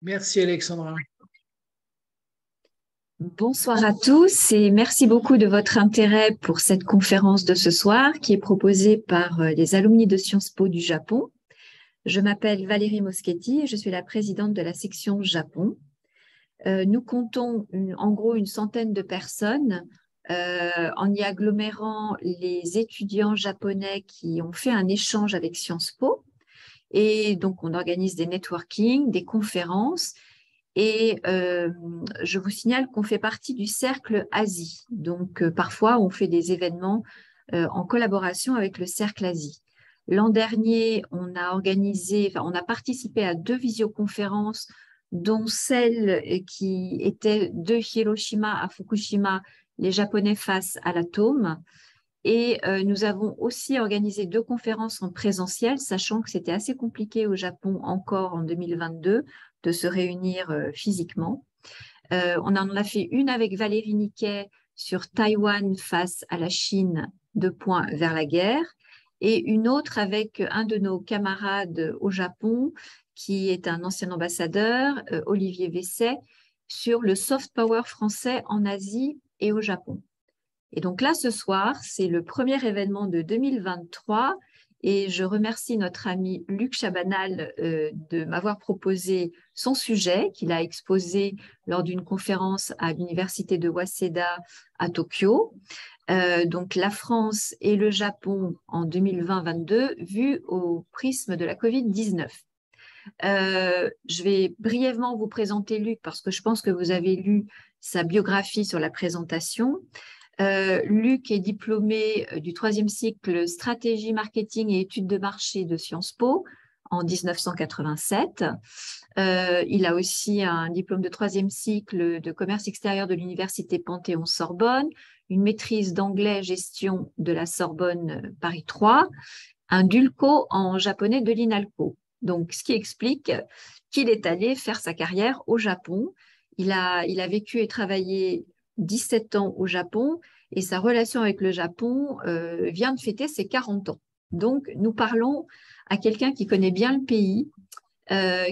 Merci Alexandra. Bonsoir à tous et merci beaucoup de votre intérêt pour cette conférence de ce soir qui est proposée par les alumni de Sciences Po du Japon. Je m'appelle Valérie Moschetti et je suis la présidente de la section Japon. Nous comptons en gros une centaine de personnes en y agglomérant les étudiants japonais qui ont fait un échange avec Sciences Po. Et donc, on organise des networking, des conférences. Et je vous signale qu'on fait partie du cercle Asie. Donc, parfois, on fait des événements en collaboration avec le cercle Asie. L'an dernier, on a participé à 2 visioconférences, dont celle qui était de Hiroshima à Fukushima, les Japonais face à l'atome. Et nous avons aussi organisé 2 conférences en présentiel, sachant que c'était assez compliqué au Japon encore en 2022 de se réunir physiquement. On en a fait une avec Valérie Niquet sur Taïwan face à la Chine, 2 points vers la guerre, et une autre avec un de nos camarades au Japon, qui est un ancien ambassadeur, Olivier Vesset, sur le soft power français en Asie et au Japon. Et donc là, ce soir, c'est le premier événement de 2023 et je remercie notre ami Luc Chabanal de m'avoir proposé son sujet qu'il a exposé lors d'une conférence à l'université de Waseda à Tokyo. Donc la France et le Japon en 2020-22 vus au prisme de la Covid-19. Je vais brièvement vous présenter Luc parce que je pense que vous avez lu sa biographie sur la présentation. Luc est diplômé du 3e cycle stratégie, marketing et études de marché de Sciences Po en 1987. Il a aussi un diplôme de 3e cycle de commerce extérieur de l'université Panthéon-Sorbonne, une maîtrise d'anglais gestion de la Sorbonne Paris 3, un DULCO en japonais de l'INALCO. Donc, ce qui explique qu'il est allé faire sa carrière au Japon. Il a vécu et travaillé 17 ans au Japon et sa relation avec le Japon vient de fêter ses 40 ans. Donc, nous parlons à quelqu'un qui connaît bien le pays,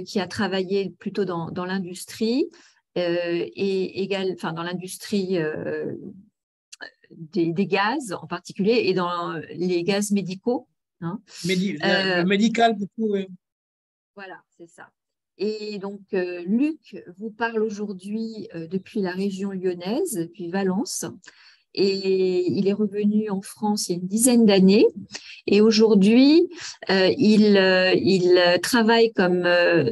qui a travaillé plutôt dans l'industrie dans l'industrie des gaz en particulier et dans les gaz médicaux. Hein. Le médical, beaucoup, oui. Voilà, c'est ça. Et donc, Luc vous parle aujourd'hui depuis la région lyonnaise, depuis Valence. Et il est revenu en France il y a une dizaine d'années. Et aujourd'hui, il travaille comme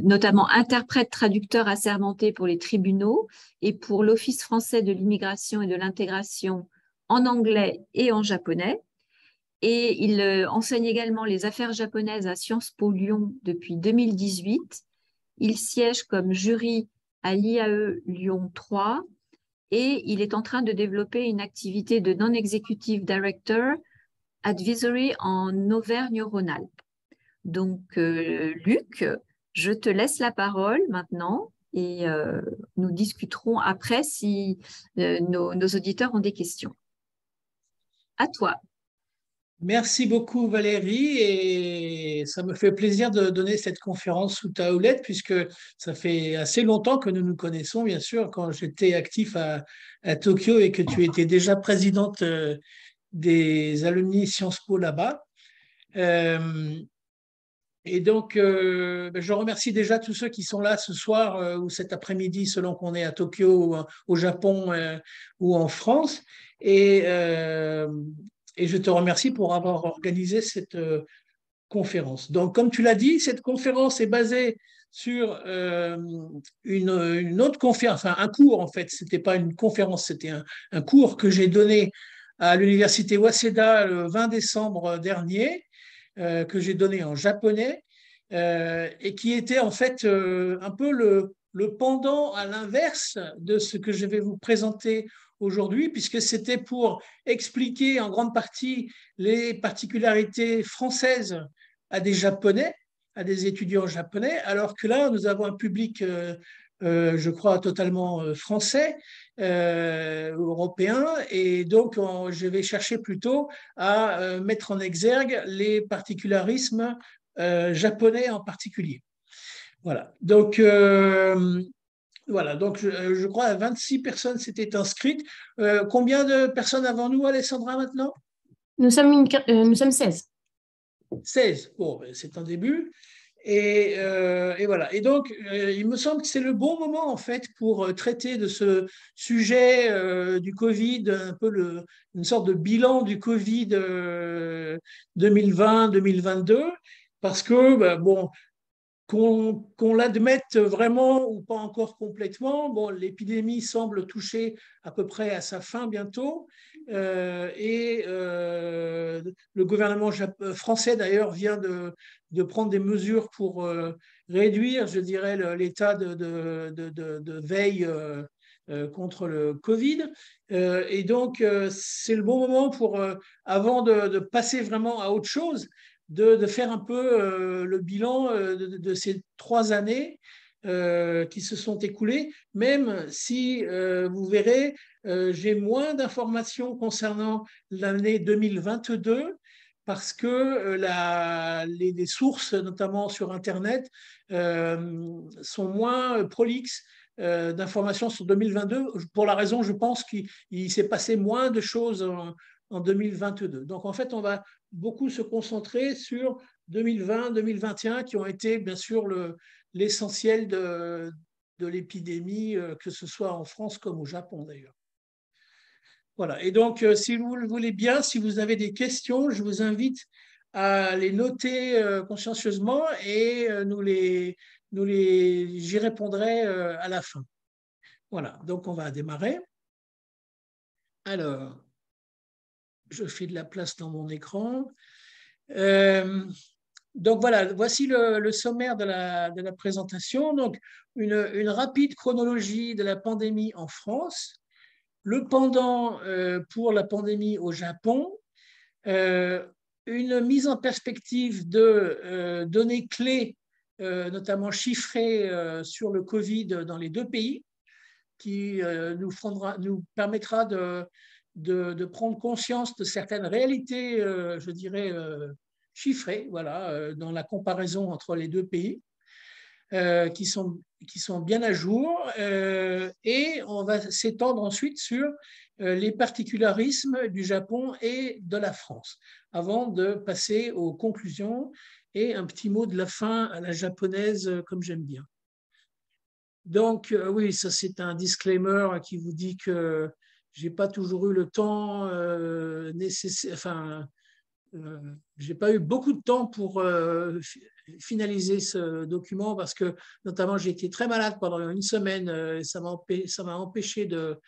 notamment interprète traducteur assermenté pour les tribunaux et pour l'Office français de l'immigration et de l'intégration en anglais et en japonais. Et il enseigne également les affaires japonaises à Sciences Po Lyon depuis 2018. Il siège comme jury à l'IAE Lyon 3 et il est en train de développer une activité de Non-Executive Director Advisory en Auvergne-Rhône-Alpes. Donc, Luc, je te laisse la parole maintenant et nous discuterons après si nos auditeurs ont des questions. À toi. Merci beaucoup Valérie et ça me fait plaisir de donner cette conférence sous ta houlette puisque ça fait assez longtemps que nous nous connaissons, bien sûr, quand j'étais actif à Tokyo et que tu étais déjà présidente des alumni Sciences Po là-bas. Et donc, je remercie déjà tous ceux qui sont là ce soir ou cet après-midi, selon qu'on est à Tokyo, ou au Japon ou en France. Et je te remercie pour avoir organisé cette conférence. Donc, comme tu l'as dit, cette conférence est basée sur une autre conférence, enfin un cours en fait. C'était pas une conférence, c'était un cours que j'ai donné à l'université Waseda le 20 décembre dernier que j'ai donné en japonais et qui était en fait un peu le pendant à l'inverse de ce que je vais vous présenter aujourd'hui, puisque c'était pour expliquer en grande partie les particularités françaises à des Japonais, à des étudiants japonais, alors que là, nous avons un public, je crois, totalement français, européen, et donc je vais chercher plutôt à mettre en exergue les particularismes japonais en particulier. Voilà. Donc, voilà. Donc je crois que 26 personnes s'étaient inscrites. Combien de personnes avant nous, Alessandra, maintenant? Nous sommes 16. 16. Bon, ben, c'est un début. Et voilà. Et donc, il me semble que c'est le bon moment, en fait, pour traiter de ce sujet du Covid, un peu une sorte de bilan du Covid 2020-2022, parce que, ben, bon, qu'on l'admette vraiment ou pas encore complètement, bon, l'épidémie semble toucher à peu près à sa fin bientôt. Le gouvernement français, d'ailleurs, vient de prendre des mesures pour réduire, je dirais, l'état de veille contre le Covid. Et donc, c'est le bon moment pour, avant de passer vraiment à autre chose, de faire un peu le bilan de ces 3 années qui se sont écoulées, même si vous verrez, j'ai moins d'informations concernant l'année 2022 parce que les sources, notamment sur Internet, sont moins prolixes d'informations sur 2022, pour la raison, je pense, qu'il s'est passé moins de choses en 2022. Donc, en fait, on va beaucoup se concentrer sur 2020-2021, qui ont été, bien sûr, l'essentiel de l'épidémie, que ce soit en France comme au Japon, d'ailleurs. Voilà. Et donc, si vous le voulez bien, si vous avez des questions, je vous invite à les noter consciencieusement et j'y répondrai à la fin. Voilà. Donc, on va démarrer. Alors, je fais de la place dans mon écran. Donc voilà, voici le sommaire de la présentation. Donc, une rapide chronologie de la pandémie en France, le pendant pour la pandémie au Japon, une mise en perspective de données clés, notamment chiffrées sur le Covid dans les deux pays, qui nous permettra de prendre conscience de certaines réalités, je dirais, chiffrées, voilà, dans la comparaison entre les deux pays, qui sont bien à jour. Et on va s'étendre ensuite sur les particularismes du Japon et de la France, avant de passer aux conclusions et un petit mot de la fin à la japonaise, comme j'aime bien. Donc, oui, ça c'est un disclaimer qui vous dit que j'ai pas toujours eu le temps nécessaire, enfin, j'ai pas eu beaucoup de temps pour finaliser ce document parce que, notamment, j'ai été très malade pendant une semaine et ça m'a empêché de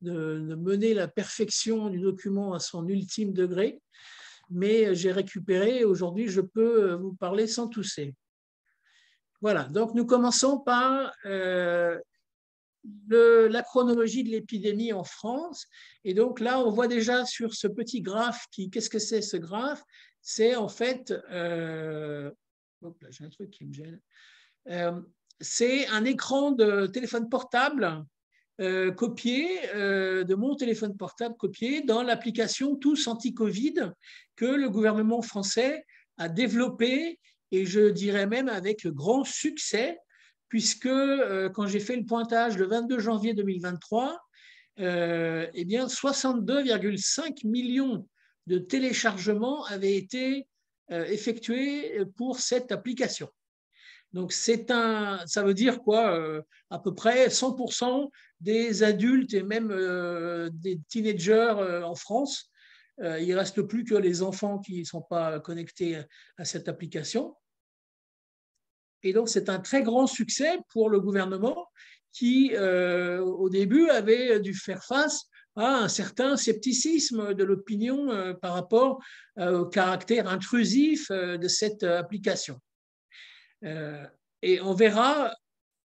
mener la perfection du document à son ultime degré. Mais j'ai récupéré et aujourd'hui, je peux vous parler sans tousser. Voilà, donc nous commençons par la chronologie de l'épidémie en France. Et donc là, on voit déjà sur ce petit graphe, qu'est-ce que c'est ce graphe? C'est en fait, hop là, j'ai un truc qui me gêne. C'est un écran de téléphone portable copié, de mon téléphone portable copié dans l'application Tous Anti-Covid que le gouvernement français a développé, et je dirais même avec grand succès, puisque quand j'ai fait le pointage le 22 janvier 2023, eh bien 62,5 millions de téléchargements avaient été effectués pour cette application. Donc, ça veut dire quoi? À peu près 100% des adultes et même des teenagers en France. Il ne reste plus que les enfants qui ne sont pas connectés à cette application. Et donc, c'est un très grand succès pour le gouvernement qui, au début, avait dû faire face à un certain scepticisme de l'opinion par rapport au caractère intrusif de cette application. Et on verra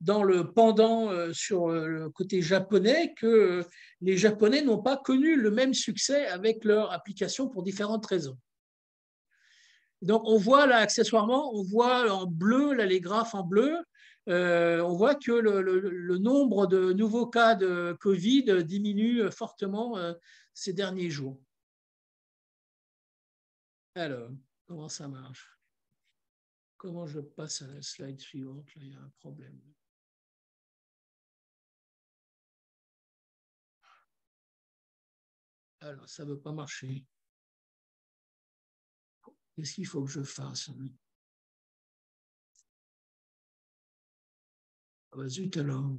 dans le pendant sur le côté japonais que les Japonais n'ont pas connu le même succès avec leur application pour différentes raisons. Donc on voit là accessoirement, on voit en bleu, là les graphes en bleu, on voit que le nombre de nouveaux cas de Covid diminue fortement ces derniers jours. Alors, comment ça marche? comment je passe à la slide suivante? Là, il y a un problème. Alors, ça ne veut pas marcher. Qu'est-ce qu'il faut que je fasse? Ah bah, zut alors.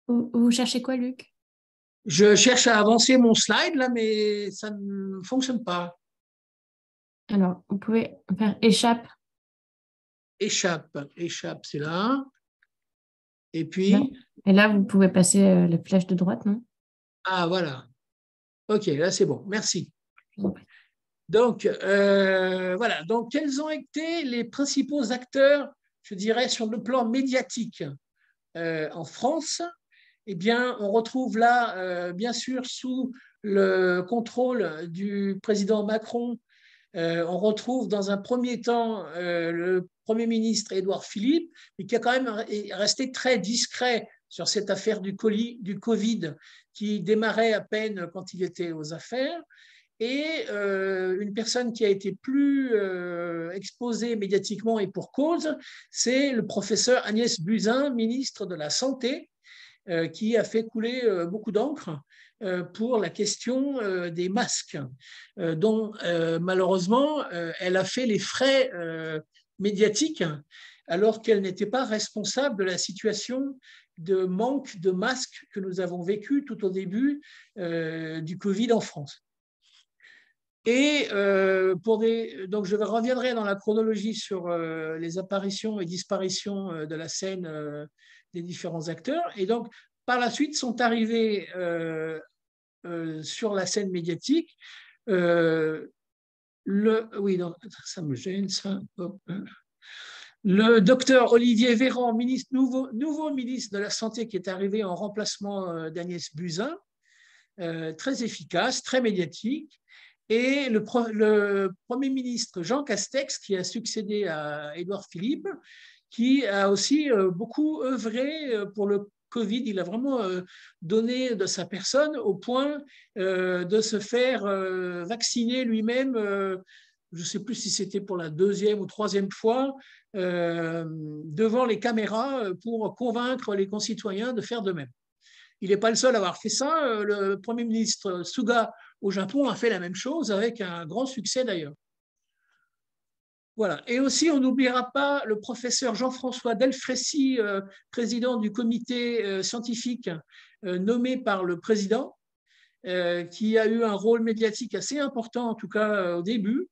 Vous cherchez quoi, Luc? Je cherche à avancer mon slide, là, mais ça ne fonctionne pas. Alors, vous pouvez faire échappe. Échappe, c'est là. Et Là. puis, Et là, vous pouvez passer la flèche de droite, non? ah voilà. OK, là c'est bon, merci. Je vous en prie. Donc, voilà. Donc, quels ont été les principaux acteurs, je dirais, sur le plan médiatique en France? Eh bien, on retrouve là, bien sûr, sous le contrôle du président Macron, on retrouve dans un premier temps le Premier ministre Édouard Philippe, mais qui a quand même resté très discret sur cette affaire du Covid qui démarrait à peine quand il était aux affaires. Et une personne qui a été plus exposée médiatiquement et pour cause, c'est le professeur Agnès Buzyn, ministre de la Santé, qui a fait couler beaucoup d'encre pour la question des masques, dont malheureusement elle a fait les frais médiatiques alors qu'elle n'était pas responsable de la situation de manque de masques que nous avons vécu tout au début du Covid en France. Et donc je reviendrai dans la chronologie sur les apparitions et disparitions de la scène des différents acteurs. Et donc, par la suite, sont arrivés sur la scène médiatique oui, non, ça me gêne, ça. Hop. Le docteur Olivier Véran, nouveau ministre de la Santé, qui est arrivé en remplacement d'Agnès Buzyn, très efficace, très médiatique. Et le Premier ministre Jean Castex, qui a succédé à Édouard Philippe, qui a aussi beaucoup œuvré pour le Covid. Il a vraiment donné de sa personne au point de se faire vacciner lui-même, je ne sais plus si c'était pour la deuxième ou troisième fois, devant les caméras pour convaincre les concitoyens de faire de même. Il n'est pas le seul à avoir fait ça. Le Premier ministre Suga au Japon a fait la même chose avec un grand succès d'ailleurs. Voilà. Et aussi, on n'oubliera pas le professeur Jean-François Delfrécy, président du comité scientifique nommé par le président, qui a eu un rôle médiatique assez important, en tout cas au début,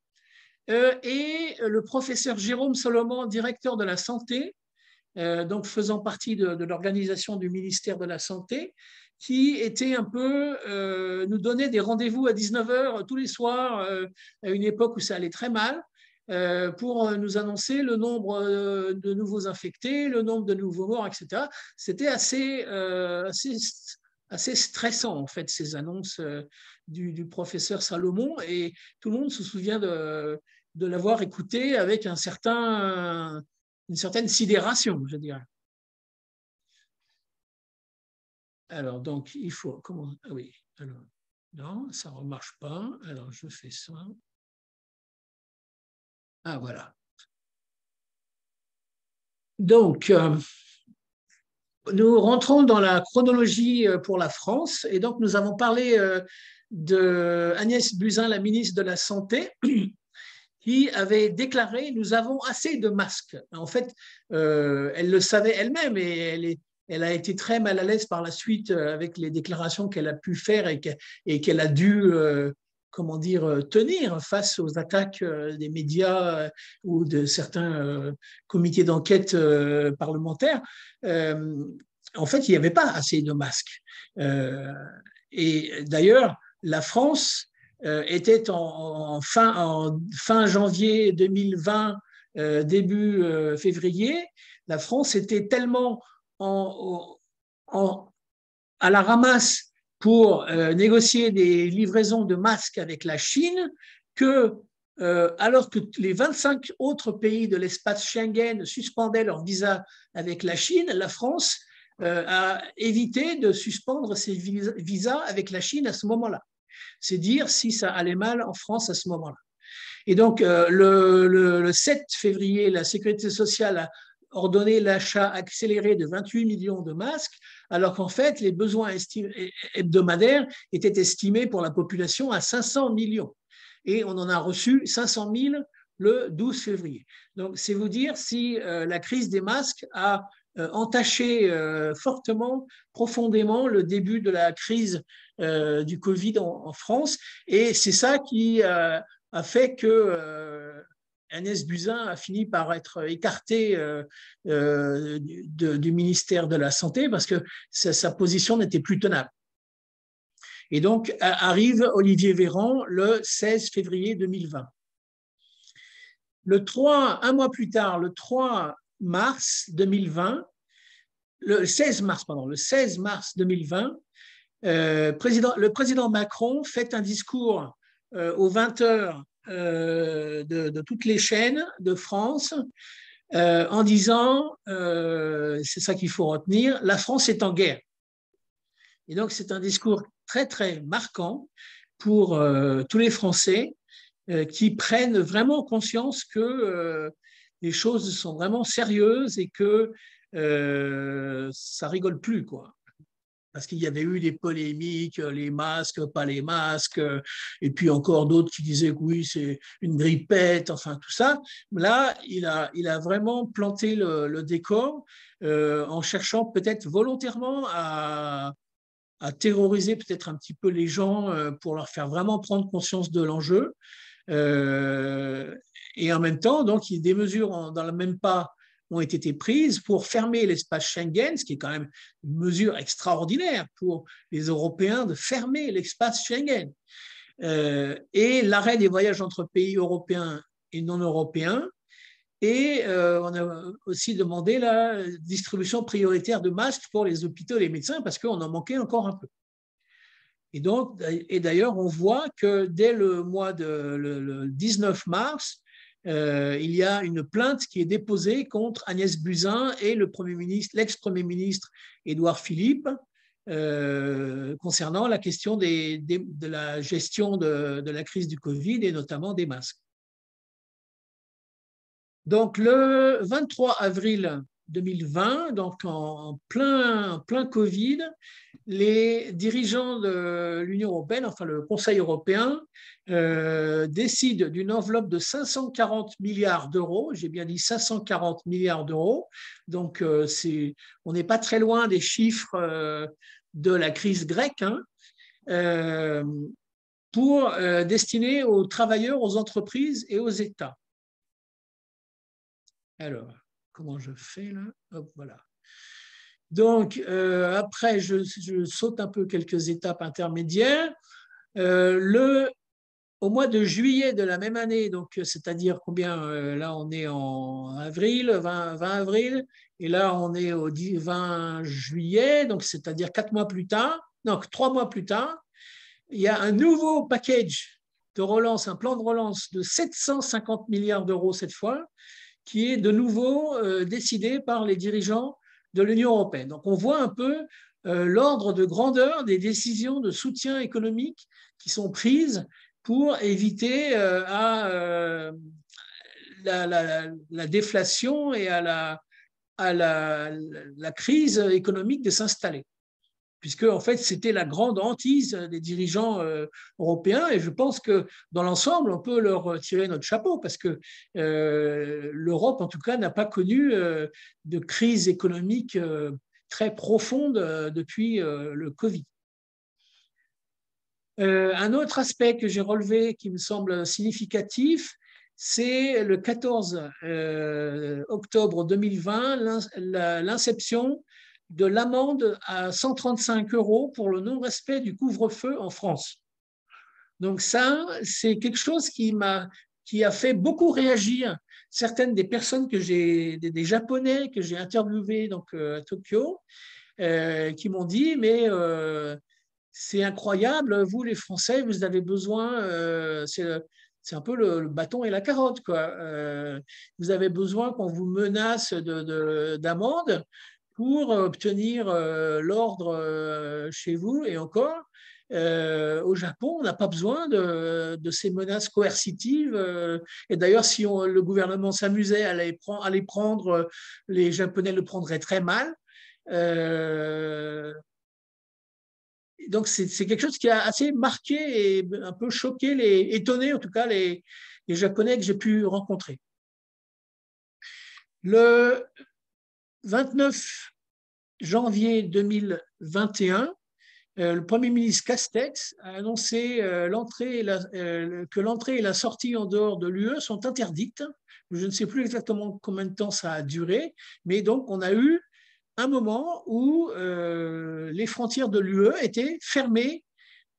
et le professeur Jérôme Solomon, directeur de la santé, donc faisant partie de l'organisation du ministère de la Santé, qui était un peu, nous donnait des rendez-vous à 19h tous les soirs, à une époque où ça allait très mal, pour nous annoncer le nombre de nouveaux infectés, le nombre de nouveaux morts, etc. C'était assez stressant, en fait, ces annonces du professeur Salomon, et tout le monde se souvient de l'avoir écouté avec une certaine sidération, je dirais. Alors, donc, il faut... Comment, ah oui, alors, non, ça ne remarche pas. Alors, je fais ça. Ah, voilà. Donc, nous rentrons dans la chronologie pour la France. Et donc, nous avons parlé de Agnès Buzyn, la ministre de la Santé, qui avait déclaré « Nous avons assez de masques ». En fait, elle le savait elle-même et elle a été très mal à l'aise par la suite avec les déclarations qu'elle a pu faire et qu'elle a dû comment dire, tenir face aux attaques des médias ou de certains comités d'enquête parlementaires. En fait, il n'y avait pas assez de masques. Et d'ailleurs, la France était en fin janvier 2020, début février, la France était tellement à la ramasse pour négocier des livraisons de masques avec la Chine que, alors que les 25 autres pays de l'espace Schengen suspendaient leur visa avec la Chine, la France a évité de suspendre ses visas avec la Chine à ce moment-là. C'est dire si ça allait mal en France à ce moment-là. Et donc, le 7 février, la Sécurité sociale a ordonné l'achat accéléré de 28 millions de masques, alors qu'en fait, les besoins hebdomadaires étaient estimés pour la population à 500 millions. Et on en a reçu 500 000 le 12 février. Donc, c'est vous dire si la crise des masques a entaché fortement, profondément le début de la crise du Covid en France. Et c'est ça qui a fait que Agnès Buzyn a fini par être écartée du ministère de la Santé parce que sa position n'était plus tenable. Et donc, arrive Olivier Véran le 16 février 2020. Un mois plus tard, le 3 mars 2020, le 16 mars 2020, le président Macron fait un discours aux 20h de toutes les chaînes de France en disant, c'est ça qu'il faut retenir, la France est en guerre. Et donc, c'est un discours très, très marquant pour tous les Français qui prennent vraiment conscience que les choses sont vraiment sérieuses et que ça rigole plus, quoi. Parce qu'il y avait eu des polémiques, les masques, pas les masques, et puis encore d'autres qui disaient que oui, c'est une grippette, enfin tout ça. Là, il a vraiment planté le décor en cherchant peut-être volontairement à terroriser peut-être un petit peu les gens pour leur faire vraiment prendre conscience de l'enjeu. Et en même temps, donc, des mesures dans le même pas ont été prises pour fermer l'espace Schengen, ce qui est quand même une mesure extraordinaire pour les Européens de fermer l'espace Schengen. Et l'arrêt des voyages entre pays européens et non européens. Et on a aussi demandé la distribution prioritaire de masques pour les hôpitaux et les médecins parce qu'on en manquait encore un peu. Et d'ailleurs, on voit que dès le 19 mars, il y a une plainte qui est déposée contre Agnès Buzyn et l'ex-premier ministre Édouard Philippe concernant la question de la gestion de la crise du Covid et notamment des masques. Donc, le 23 avril 2020, donc en plein Covid, les dirigeants de l'Union européenne, enfin le Conseil européen, décident d'une enveloppe de 540 milliards d'euros, j'ai bien dit 540 milliards d'euros, donc on n'est pas très loin des chiffres de la crise grecque, hein, pour destiner aux travailleurs, aux entreprises et aux États. Alors, comment je fais là? Hop, voilà. Donc, après, je saute un peu quelques étapes intermédiaires. Au mois de juillet de la même année, donc c'est-à-dire combien là, on est en avril, 20 avril, et là, on est au 20 juillet, donc c'est-à-dire 4 mois plus tard, donc 3 mois plus tard, il y a un nouveau package de relance, un plan de relance de 750 milliards d'euros cette fois, qui est de nouveau décidé par les dirigeants de l'Union européenne. Donc, on voit un peu l'ordre de grandeur des décisions de soutien économique qui sont prises pour éviter la déflation et à la crise économique de s'installer. Puisque, en fait, c'était la grande hantise des dirigeants européens. Et je pense que, dans l'ensemble, on peut leur tirer notre chapeau, parce que l'Europe, en tout cas, n'a pas connu de crise économique très profonde depuis le Covid. Un autre aspect que j'ai relevé qui me semble significatif, c'est le 14 octobre 2020, l'inception de l'amende à 135 € pour le non-respect du couvre-feu en France. Donc ça, c'est quelque chose qui a fait beaucoup réagir certaines des personnes des Japonais que j'ai interviewés donc, à Tokyo, qui m'ont dit, mais c'est incroyable, vous les Français, vous avez besoin, c'est un peu le bâton et la carotte, quoi. Vous avez besoin qu'on vous menace d'amende pour obtenir l'ordre chez vous, et encore, au Japon, on n'a pas besoin de ces menaces coercitives. Et d'ailleurs, si le gouvernement s'amusait à les prendre, les Japonais le prendraient très mal. Donc, c'est quelque chose qui a assez marqué et un peu choqué, étonné en tout cas les Japonais que j'ai pu rencontrer. Le 29 janvier 2021, le Premier ministre Castex a annoncé que l'entrée et la sortie en dehors de l'UE sont interdites. Je ne sais plus exactement combien de temps ça a duré, mais donc on a eu un moment où les frontières de l'UE étaient fermées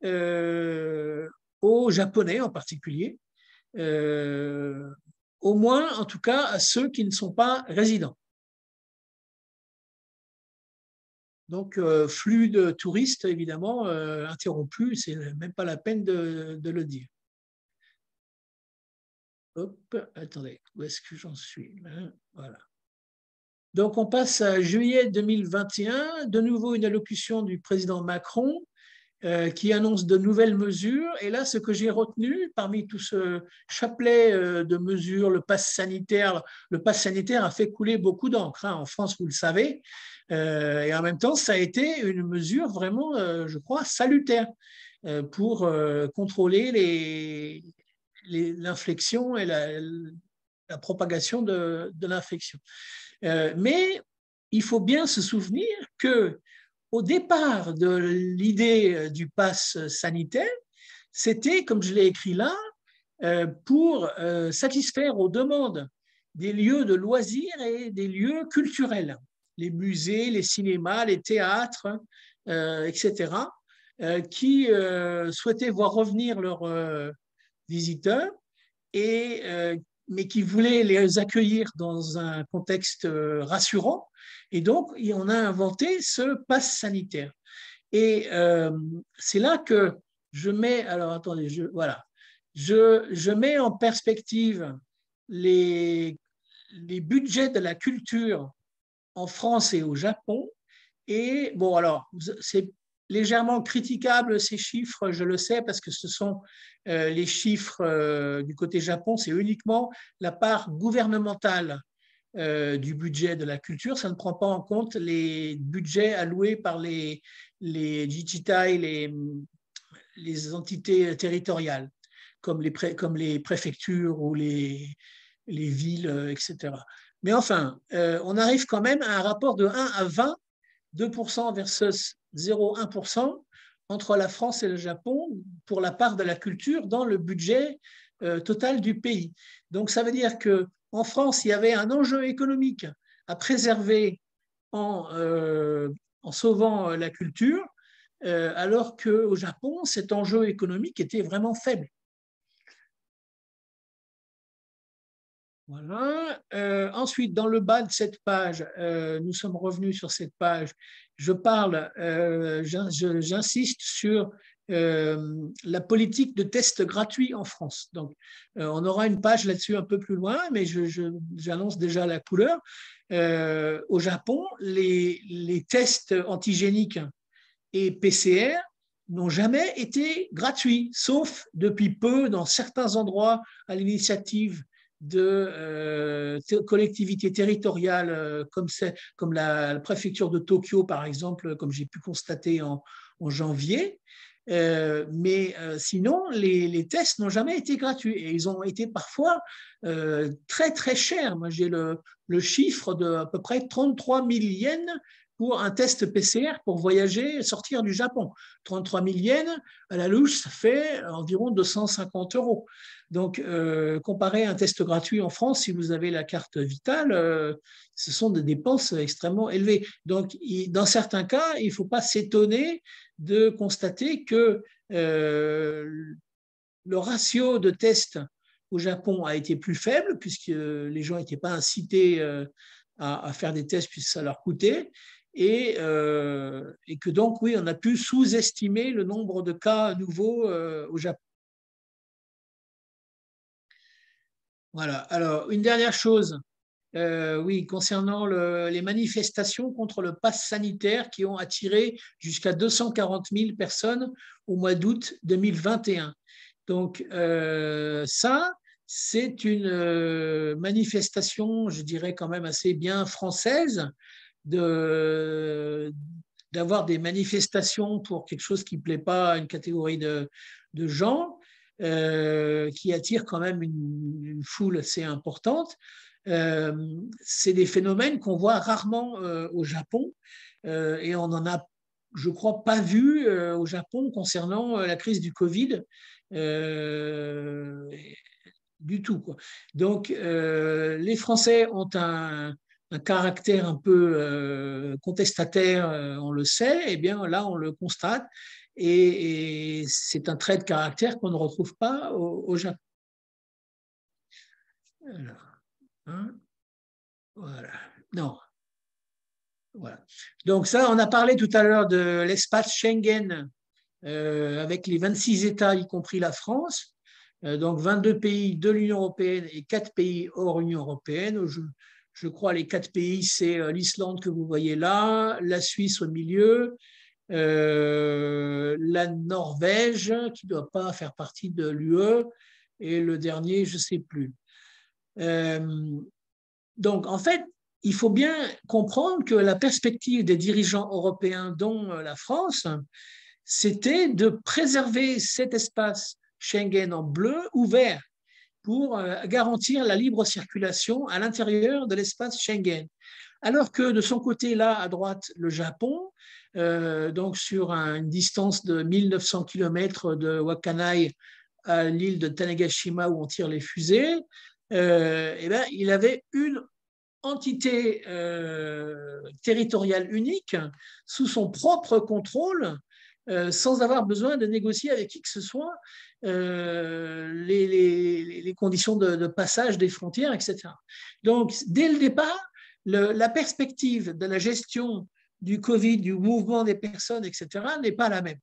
aux Japonais en particulier, au moins en tout cas à ceux qui ne sont pas résidents. Donc, flux de touristes, évidemment, interrompu, c'est même pas la peine de le dire. Hop, attendez, où est-ce que j'en suis? Voilà. Donc, on passe à juillet 2021, de nouveau une allocution du président Macron qui annonce de nouvelles mesures. Et là, ce que j'ai retenu parmi tout ce chapelet de mesures, le pass sanitaire a fait couler beaucoup d'encre en France, vous le savez. Et en même temps, ça a été une mesure vraiment, je crois, salutaire pour contrôler l'inflexion et la propagation de l'infection. Mais il faut bien se souvenir que au départ de l'idée du pass sanitaire, c'était, comme je l'ai écrit là, pour satisfaire aux demandes des lieux de loisirs et des lieux culturels, les musées, les cinémas, les théâtres, etc., qui souhaitaient voir revenir leurs visiteurs, mais qui voulaient les accueillir dans un contexte rassurant. Et donc, on a inventé ce pass sanitaire. Et c'est là que je mets, alors attendez, voilà, je mets en perspective les budgets de la culture en France et au Japon. Et bon, alors, c'est légèrement critiquable ces chiffres, je le sais, parce que ce sont les chiffres du côté Japon, c'est uniquement la part gouvernementale du budget de la culture. Ça ne prend pas en compte les budgets alloués par les jichitai, les entités territoriales, comme les préfectures ou les villes, etc. Mais enfin, on arrive quand même à un rapport de 1 à 20, 2% versus 0,1% entre la France et le Japon pour la part de la culture dans le budget total du pays. Donc, ça veut dire qu'en France, il y avait un enjeu économique à préserver en sauvant la culture, alors qu'au Japon, cet enjeu économique était vraiment faible. Voilà. Ensuite, dans le bas de cette page, nous sommes revenus sur cette page. J'insiste sur la politique de tests gratuits en France. Donc, on aura une page là-dessus un peu plus loin, mais j'annonce déjà la couleur. Au Japon, les tests antigéniques et PCR n'ont jamais été gratuits, sauf depuis peu dans certains endroits à l'initiative de collectivités territoriales comme la préfecture de Tokyo, par exemple, comme j'ai pu constater en janvier. Mais sinon, les tests n'ont jamais été gratuits et ils ont été parfois très, très chers. Moi, j'ai le chiffre de à peu près 33 000 yens pour un test PCR pour voyager, sortir du Japon. 33 000 yens, à la louche, ça fait environ 250 €. Donc, comparé à un test gratuit en France, si vous avez la carte vitale, ce sont des dépenses extrêmement élevées. Donc, dans certains cas, il ne faut pas s'étonner de constater que le ratio de tests au Japon a été plus faible, puisque les gens n'étaient pas incités à faire des tests puisque ça leur coûtait. Et que donc, oui, on a pu sous-estimer le nombre de cas nouveaux au Japon. Voilà. Alors, une dernière chose oui, concernant les manifestations contre le pass sanitaire qui ont attiré jusqu'à 240 000 personnes au mois d'août 2021. Donc, ça, c'est une manifestation, je dirais quand même assez bien française, d'avoir des manifestations pour quelque chose qui ne plaît pas à une catégorie de gens, qui attire quand même une foule assez importante. C'est des phénomènes qu'on voit rarement au Japon, et on n'en a, je crois, pas vu au Japon concernant la crise du Covid du tout, quoi. Donc, les Français ont un caractère un peu contestataire, on le sait, et bien là, on le constate, et c'est un trait de caractère qu'on ne retrouve pas au Japon. Alors, hein, voilà. Non. Voilà. Donc ça, on a parlé tout à l'heure de l'espace Schengen avec les 26 États, y compris la France. Donc 22 pays de l'Union européenne et 4 pays hors Union européenne. Je crois les 4 pays, c'est l'Islande que vous voyez là, la Suisse au milieu, la Norvège qui ne doit pas faire partie de l'UE, et le dernier, je ne sais plus. Donc, en fait, il faut bien comprendre que la perspective des dirigeants européens, dont la France, c'était de préserver cet espace Schengen en bleu ouvert pour garantir la libre circulation à l'intérieur de l'espace Schengen. Alors que de son côté, là, à droite, le Japon, donc sur une distance de 1900 km de Wakkanai à l'île de Tanegashima où on tire les fusées, eh ben, il avait une entité territoriale unique sous son propre contrôle, sans avoir besoin de négocier avec qui que ce soit les conditions de passage des frontières, etc. Donc, dès le départ, la perspective de la gestion du Covid, du mouvement des personnes, etc., n'est pas la même.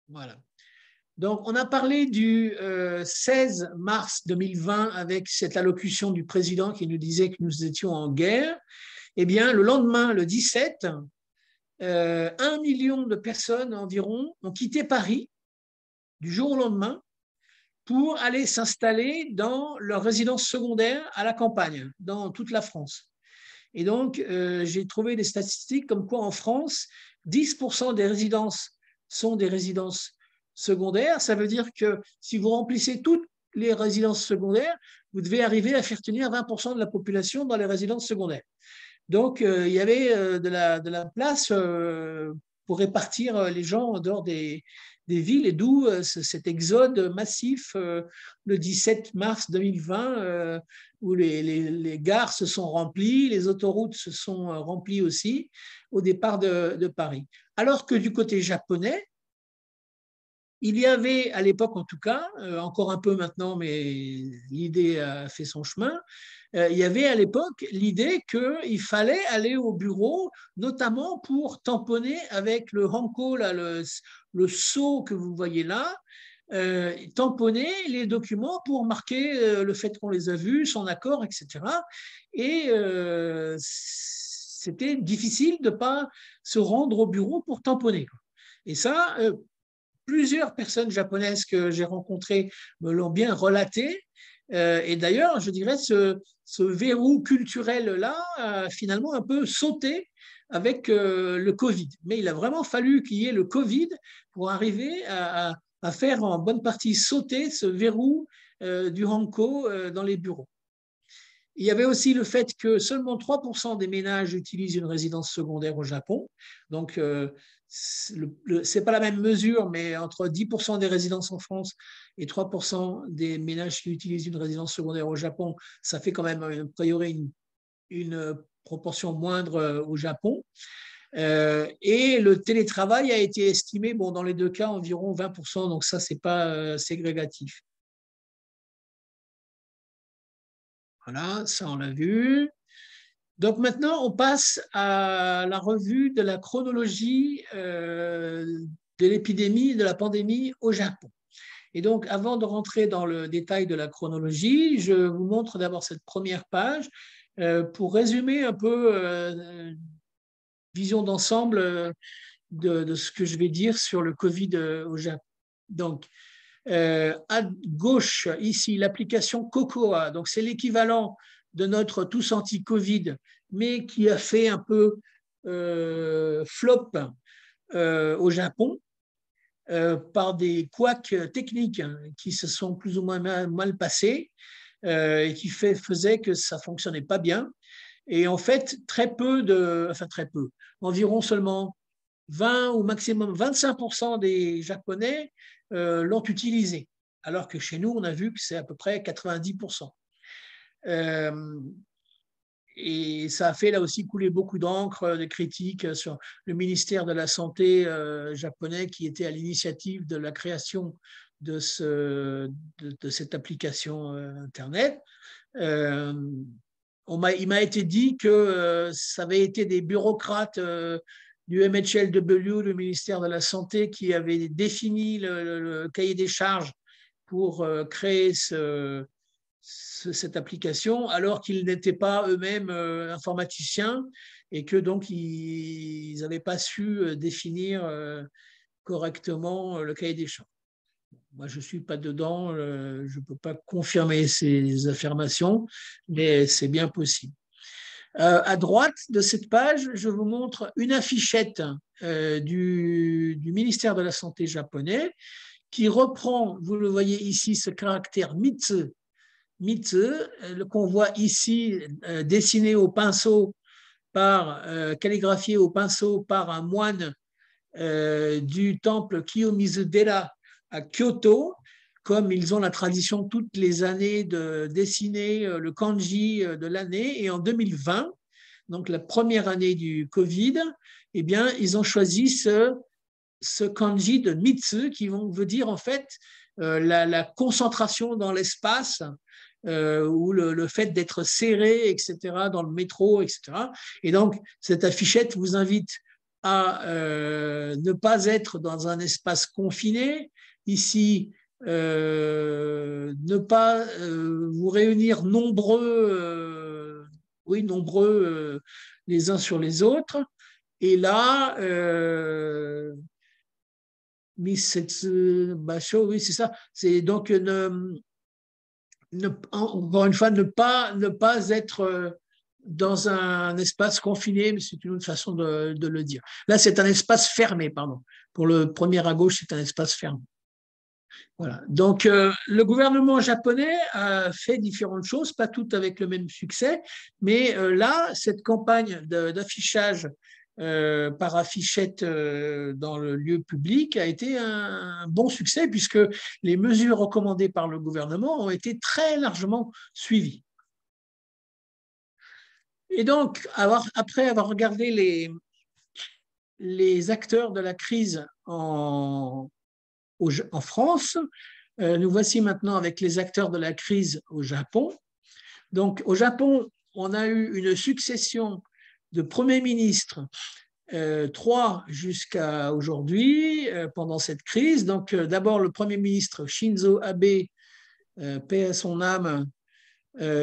Voilà. Donc, on a parlé du 16 mars 2020 avec cette allocution du président qui nous disait que nous étions en guerre. Eh bien, le lendemain, le 17, 1 million de personnes environ ont quitté Paris du jour au lendemain pour aller s'installer dans leur résidence secondaire à la campagne, dans toute la France. Et donc, j'ai trouvé des statistiques comme quoi en France, 10% des résidences sont des résidences secondaires. Ça veut dire que si vous remplissez toutes les résidences secondaires, vous devez arriver à faire tenir 20% de la population dans les résidences secondaires. Donc, il y avait de la place pour répartir les gens en dehors des villes, et d'où cet exode massif le 17 mars 2020 où les gares se sont remplies, les autoroutes se sont remplies aussi au départ de Paris. Alors que du côté japonais, il y avait à l'époque en tout cas, encore un peu maintenant, mais l'idée a fait son chemin, il y avait à l'époque l'idée qu'il fallait aller au bureau, notamment pour tamponner avec le hanko, là, le sceau que vous voyez là, tamponner les documents pour marquer le fait qu'on les a vus, son accord, etc. Et c'était difficile de ne pas se rendre au bureau pour tamponner. Et ça, plusieurs personnes japonaises que j'ai rencontrées me l'ont bien relaté. Et d'ailleurs, je dirais, ce verrou culturel-là a finalement un peu sauté avec le Covid. Mais il a vraiment fallu qu'il y ait le Covid pour arriver à faire en bonne partie sauter ce verrou du hanko dans les bureaux. Il y avait aussi le fait que seulement 3% des ménages utilisent une résidence secondaire au Japon. Donc, ce n'est pas la même mesure, mais entre 10% des résidences en France et 3% des ménages qui utilisent une résidence secondaire au Japon, ça fait quand même a priori une proportion moindre au Japon. Et le télétravail a été estimé, bon, dans les deux cas, environ 20%, donc ça, ce n'est pas ségrégatif. Voilà, ça on l'a vu. Donc maintenant, on passe à la revue de la chronologie de l'épidémie, de la pandémie au Japon. Et donc, avant de rentrer dans le détail de la chronologie, je vous montre d'abord cette première page pour résumer un peu vision d'ensemble de ce que je vais dire sur le Covid au Japon. Donc, à gauche, ici, l'application Cocoa. Donc, c'est l'équivalent de notre Tous Anti-Covid, mais qui a fait un peu flop au Japon par des couacs techniques qui se sont plus ou moins mal passés et qui faisaient que ça ne fonctionnait pas bien. Et en fait, très peu, environ seulement 20 ou maximum 25% des Japonais l'ont utilisé, alors que chez nous, on a vu que c'est à peu près 90%. Et ça a fait là aussi couler beaucoup d'encre, de critiques sur le ministère de la Santé japonais qui était à l'initiative de la création de cette application Internet. Il m'a été dit que ça avait été des bureaucrates du MHLW, le ministère de la Santé, qui avaient défini le cahier des charges pour créer cette application, alors qu'ils n'étaient pas eux-mêmes informaticiens et que donc ils n'avaient pas su définir correctement le cahier des charges. Moi, je ne suis pas dedans, je ne peux pas confirmer ces affirmations, mais c'est bien possible. À droite de cette page, je vous montre une affichette du ministère de la Santé japonais qui reprend, vous le voyez ici, ce caractère Mitsu, qu'on voit ici dessiné au pinceau calligraphié au pinceau par un moine du temple Kiyomizu-dera à Kyoto, comme ils ont la tradition toutes les années de dessiner le kanji de l'année. Et en 2020, donc la première année du Covid, eh bien, ils ont choisi ce kanji de Mitsu qui veut dire en fait la concentration dans l'espace ou le fait d'être serré, etc., dans le métro, etc. Et donc, cette affichette vous invite à ne pas être dans un espace confiné. Ici, ne pas vous réunir nombreux, les uns sur les autres. Et là, Misetsu Basho, oui, c'est ça. C'est donc encore une fois, ne pas être dans un espace confiné, mais c'est une autre façon de le dire. Là, c'est un espace fermé, pardon. Pour le premier à gauche, c'est un espace fermé. Voilà. Donc, le gouvernement japonais a fait différentes choses, pas toutes avec le même succès, mais là, cette campagne d'affichage par affichette dans le lieu public a été un bon succès puisque les mesures recommandées par le gouvernement ont été très largement suivies. Et donc, après avoir regardé les acteurs de la crise en France, nous voici maintenant avec les acteurs de la crise au Japon. Donc, au Japon, on a eu une succession de premiers ministres, 3 jusqu'à aujourd'hui, pendant cette crise. Donc, d'abord, le premier ministre Shinzo Abe, paix à son âme,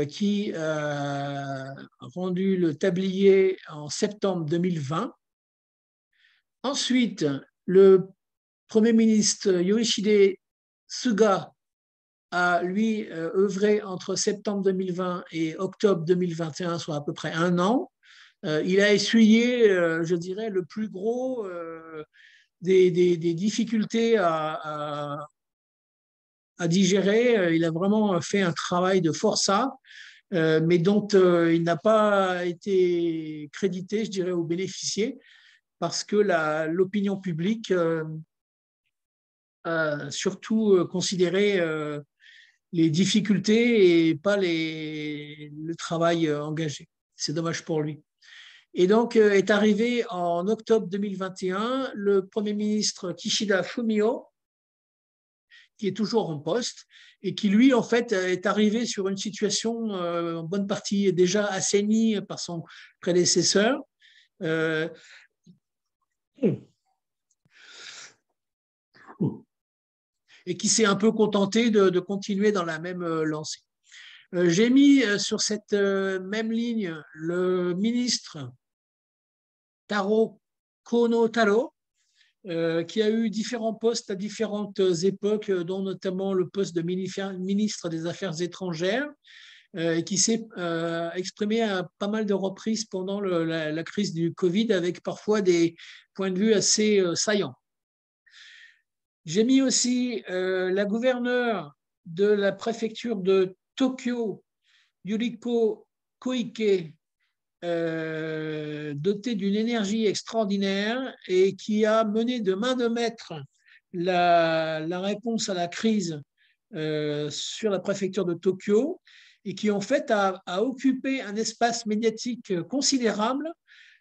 qui a rendu le tablier en septembre 2020. Ensuite, le Premier ministre Yoshihide Suga a, lui, œuvré entre septembre 2020 et octobre 2021, soit à peu près 1 an. Il a essuyé, je dirais, le plus gros des difficultés à digérer. Il a vraiment fait un travail de forçat, mais dont il n'a pas été crédité, je dirais, ou bénéficié, parce que l'opinion publique a surtout considéré les difficultés et pas le travail engagé. C'est dommage pour lui. Et donc est arrivé en octobre 2021 le Premier ministre Kishida Fumio, qui est toujours en poste et qui, lui, en fait, est arrivé sur une situation en bonne partie déjà assainie par son prédécesseur. et qui s'est un peu contenté de continuer dans la même lancée. J'ai mis sur cette même ligne le ministre Taro Kono Taro, qui a eu différents postes à différentes époques, dont notamment le poste de ministre des Affaires étrangères, et qui s'est exprimé à pas mal de reprises pendant la crise du Covid, avec parfois des points de vue assez saillants. J'ai mis aussi la gouverneure de la préfecture de Tokyo, Yuriko Koike, dotée d'une énergie extraordinaire et qui a mené de main de maître la réponse à la crise sur la préfecture de Tokyo, et qui en fait a occupé un espace médiatique considérable,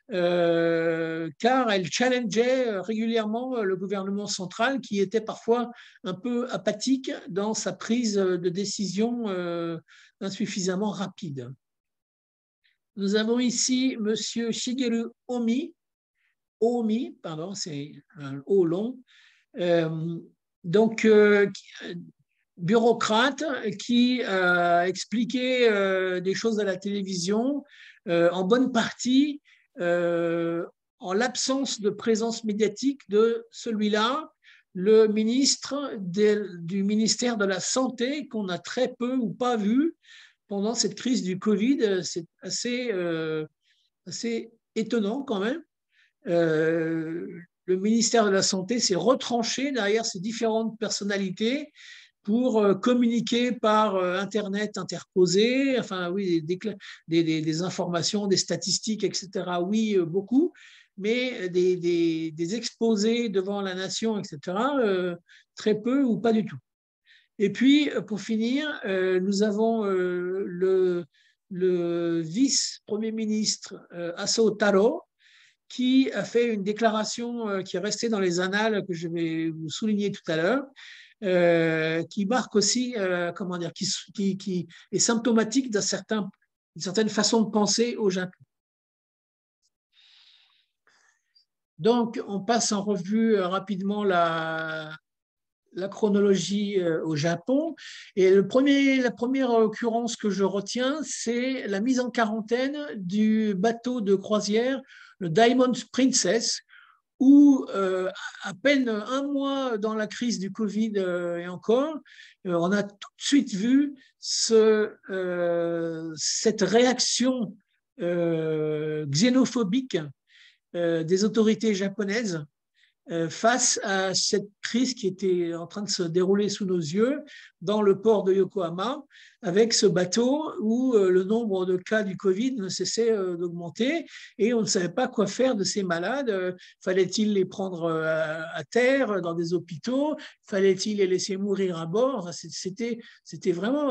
car elle challengeait régulièrement le gouvernement central, qui était parfois un peu apathique dans sa prise de décision insuffisamment rapide. Nous avons ici M. Shigeru Omi, pardon, c'est un O long, donc bureaucrate qui a expliqué des choses à la télévision, en bonne partie en l'absence de présence médiatique de celui-là, le ministre du ministère de la Santé, qu'on a très peu ou pas vu pendant cette crise du Covid. C'est assez étonnant quand même. Le ministère de la Santé s'est retranché derrière ces différentes personnalités pour communiquer par Internet interposé, enfin oui, des informations, des statistiques, etc. Oui, beaucoup, mais des exposés devant la nation, etc., très peu ou pas du tout. Et puis, pour finir, nous avons le vice-premier ministre Aso Taro, qui a fait une déclaration qui est restée dans les annales, que je vais vous souligner tout à l'heure, qui marque aussi, comment dire, qui est symptomatique d'une certaine façon de penser au Japon. Donc, on passe en revue rapidement la chronologie au Japon. Et la première occurrence que je retiens, c'est la mise en quarantaine du bateau de croisière, le Diamond Princess, où à peine un mois dans la crise du Covid et encore, on a tout de suite vu cette réaction xénophobique des autorités japonaises face à cette crise qui était en train de se dérouler sous nos yeux dans le port de Yokohama, avec ce bateau où le nombre de cas du Covid ne cessait d'augmenter, et on ne savait pas quoi faire de ces malades. Fallait-il les prendre à terre dans des hôpitaux? Fallait-il les laisser mourir à bord? Enfin, c'était vraiment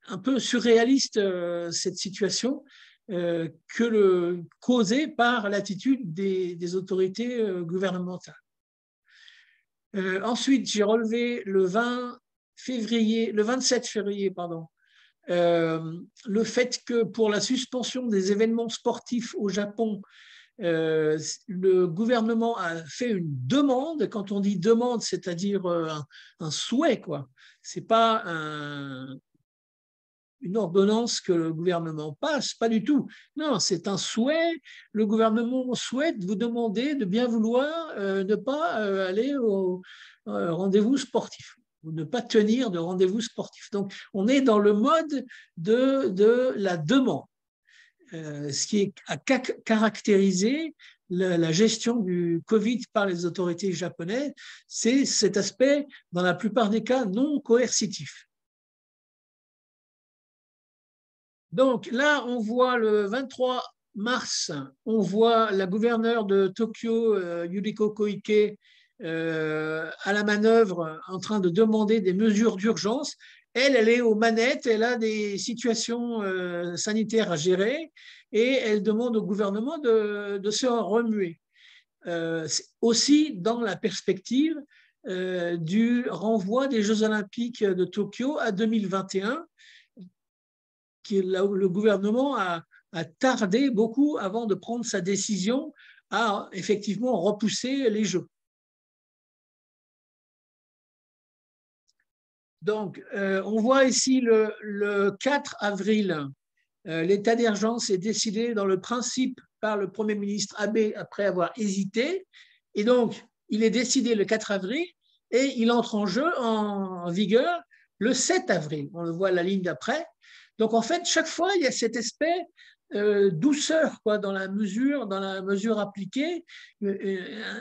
un peu surréaliste, cette situation, causée par l'attitude des autorités gouvernementales. Ensuite, j'ai relevé le 27 février, le fait que pour la suspension des événements sportifs au Japon, le gouvernement a fait une demande. Quand on dit demande, c'est-à-dire un souhait, quoi. C'est pas une ordonnance que le gouvernement passe, pas du tout. Non, c'est un souhait. Le gouvernement souhaite vous demander de bien vouloir ne pas aller au rendez-vous sportif, ou ne pas tenir de rendez-vous sportif. Donc, on est dans le mode de la demande. Ce qui a caractérisé la gestion du Covid par les autorités japonaises, c'est cet aspect, dans la plupart des cas, non coercitif. Donc là, on voit le 23 mars, on voit la gouverneure de Tokyo, Yuriko Koike, à la manœuvre, en train de demander des mesures d'urgence. Elle est aux manettes, elle a des situations sanitaires à gérer, et elle demande au gouvernement de se remuer. Aussi dans la perspective du renvoi des Jeux Olympiques de Tokyo à 2021, le gouvernement a tardé beaucoup avant de prendre sa décision à effectivement repousser les Jeux. Donc, on voit ici le 4 avril, l'état d'urgence est décidé dans le principe par le Premier ministre Abe après avoir hésité. Et donc, il est décidé le 4 avril et il entre en jeu, en vigueur, le 7 avril. On le voit à la ligne d'après. Donc, en fait, chaque fois, il y a cet aspect douceur quoi, dans la mesure appliquée,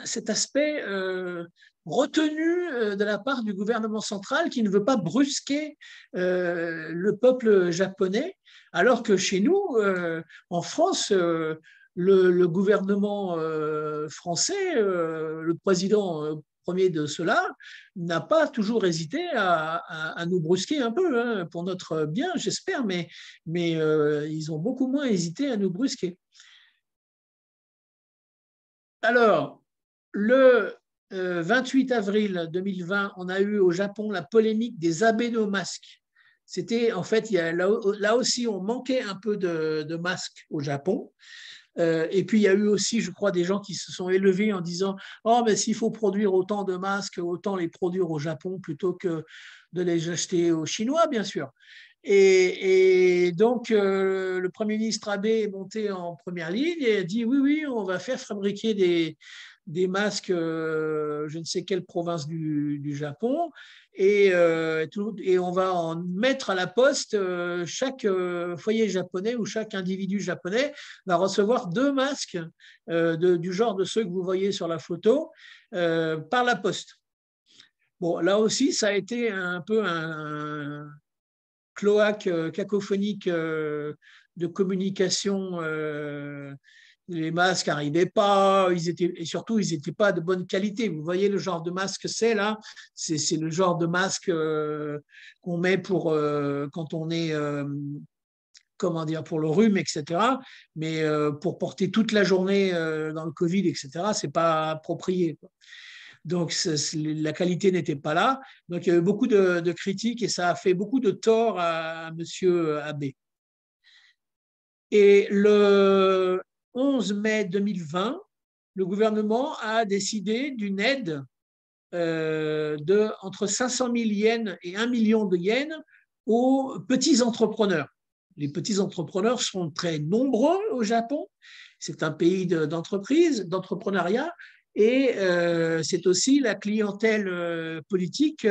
cet aspect retenu de la part du gouvernement central qui ne veut pas brusquer le peuple japonais, alors que chez nous, en France, le gouvernement français, le président premier de cela, n'a pas toujours hésité à nous brusquer un peu, hein, pour notre bien, j'espère, mais ils ont beaucoup moins hésité à nous brusquer. Alors, le 28 avril 2020, on a eu au Japon la polémique des abénomasques. C'était, en fait, là aussi, on manquait un peu de masques au Japon. Et puis, il y a eu aussi, je crois, des gens qui se sont élevés en disant « Oh, mais s'il faut produire autant de masques, autant les produire au Japon plutôt que de les acheter aux Chinois, bien sûr. » Et donc, le Premier ministre Abe est monté en première ligne et a dit « Oui, oui, on va faire fabriquer des masques, je ne sais quelle province du Japon, et on va en mettre à la poste. Chaque foyer japonais ou chaque individu japonais va recevoir 2 masques du genre de ceux que vous voyez sur la photo par la poste. » Bon, là aussi, ça a été un peu un cloaque cacophonique de communication. Les masques n'arrivaient pas, et surtout, ils n'étaient pas de bonne qualité. Vous voyez le genre de masque que c'est là, c'est le genre de masque qu'on met pour quand on est, comment dire, pour le rhume, etc. Mais pour porter toute la journée dans le Covid, etc., c'est pas approprié, quoi. Donc, la qualité n'était pas là. Donc, il y a eu beaucoup de critiques et ça a fait beaucoup de tort à M. Abe. Et le 11 mai 2020, le gouvernement a décidé d'une aide de entre 500 000 yens et 1 million de yens aux petits entrepreneurs. Les petits entrepreneurs sont très nombreux au Japon. C'est un pays d'entreprise, d'entrepreneuriat, et c'est aussi la clientèle politique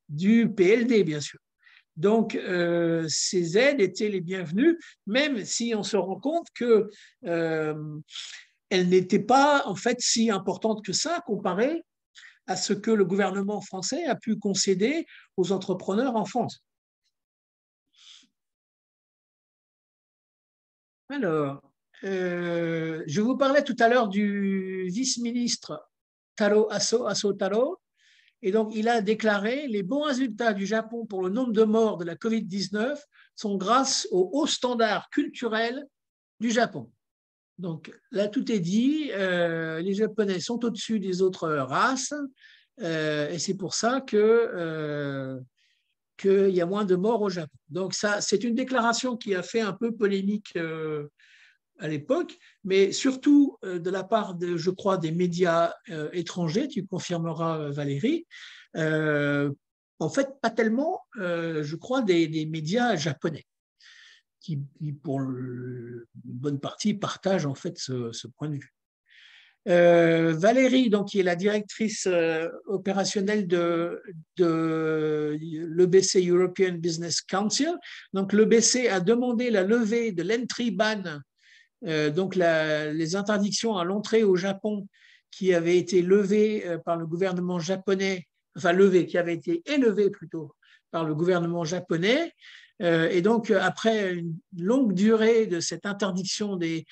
du PLD, bien sûr. Donc, ces aides étaient les bienvenues, même si on se rend compte qu'elles n'étaient pas en fait si importantes que ça, comparées à ce que le gouvernement français a pu concéder aux entrepreneurs en France. Alors, je vous parlais tout à l'heure du vice-ministre Aso Taro. Et donc, il a déclaré « Les bons résultats du Japon pour le nombre de morts de la Covid-19 sont grâce aux hauts standards culturels du Japon. » Donc, là, tout est dit. Les Japonais sont au-dessus des autres races. Et c'est pour ça qu'il y a moins de morts au Japon. Donc, ça, c'est une déclaration qui a fait un peu polémique à l'époque, mais surtout de la part, je crois, des médias étrangers, tu confirmeras, Valérie, en fait, pas tellement, je crois, des médias japonais, qui pour une bonne partie, partagent en fait ce point de vue. Valérie, donc, qui est la directrice opérationnelle de l'EBC, European Business Council. Donc, l'EBC a demandé la levée de l'entry ban, donc les interdictions à l'entrée au Japon qui avaient été levées par le gouvernement japonais, enfin levées, qui avaient été élevées plutôt par le gouvernement japonais. Et donc, après une longue durée de cette interdiction de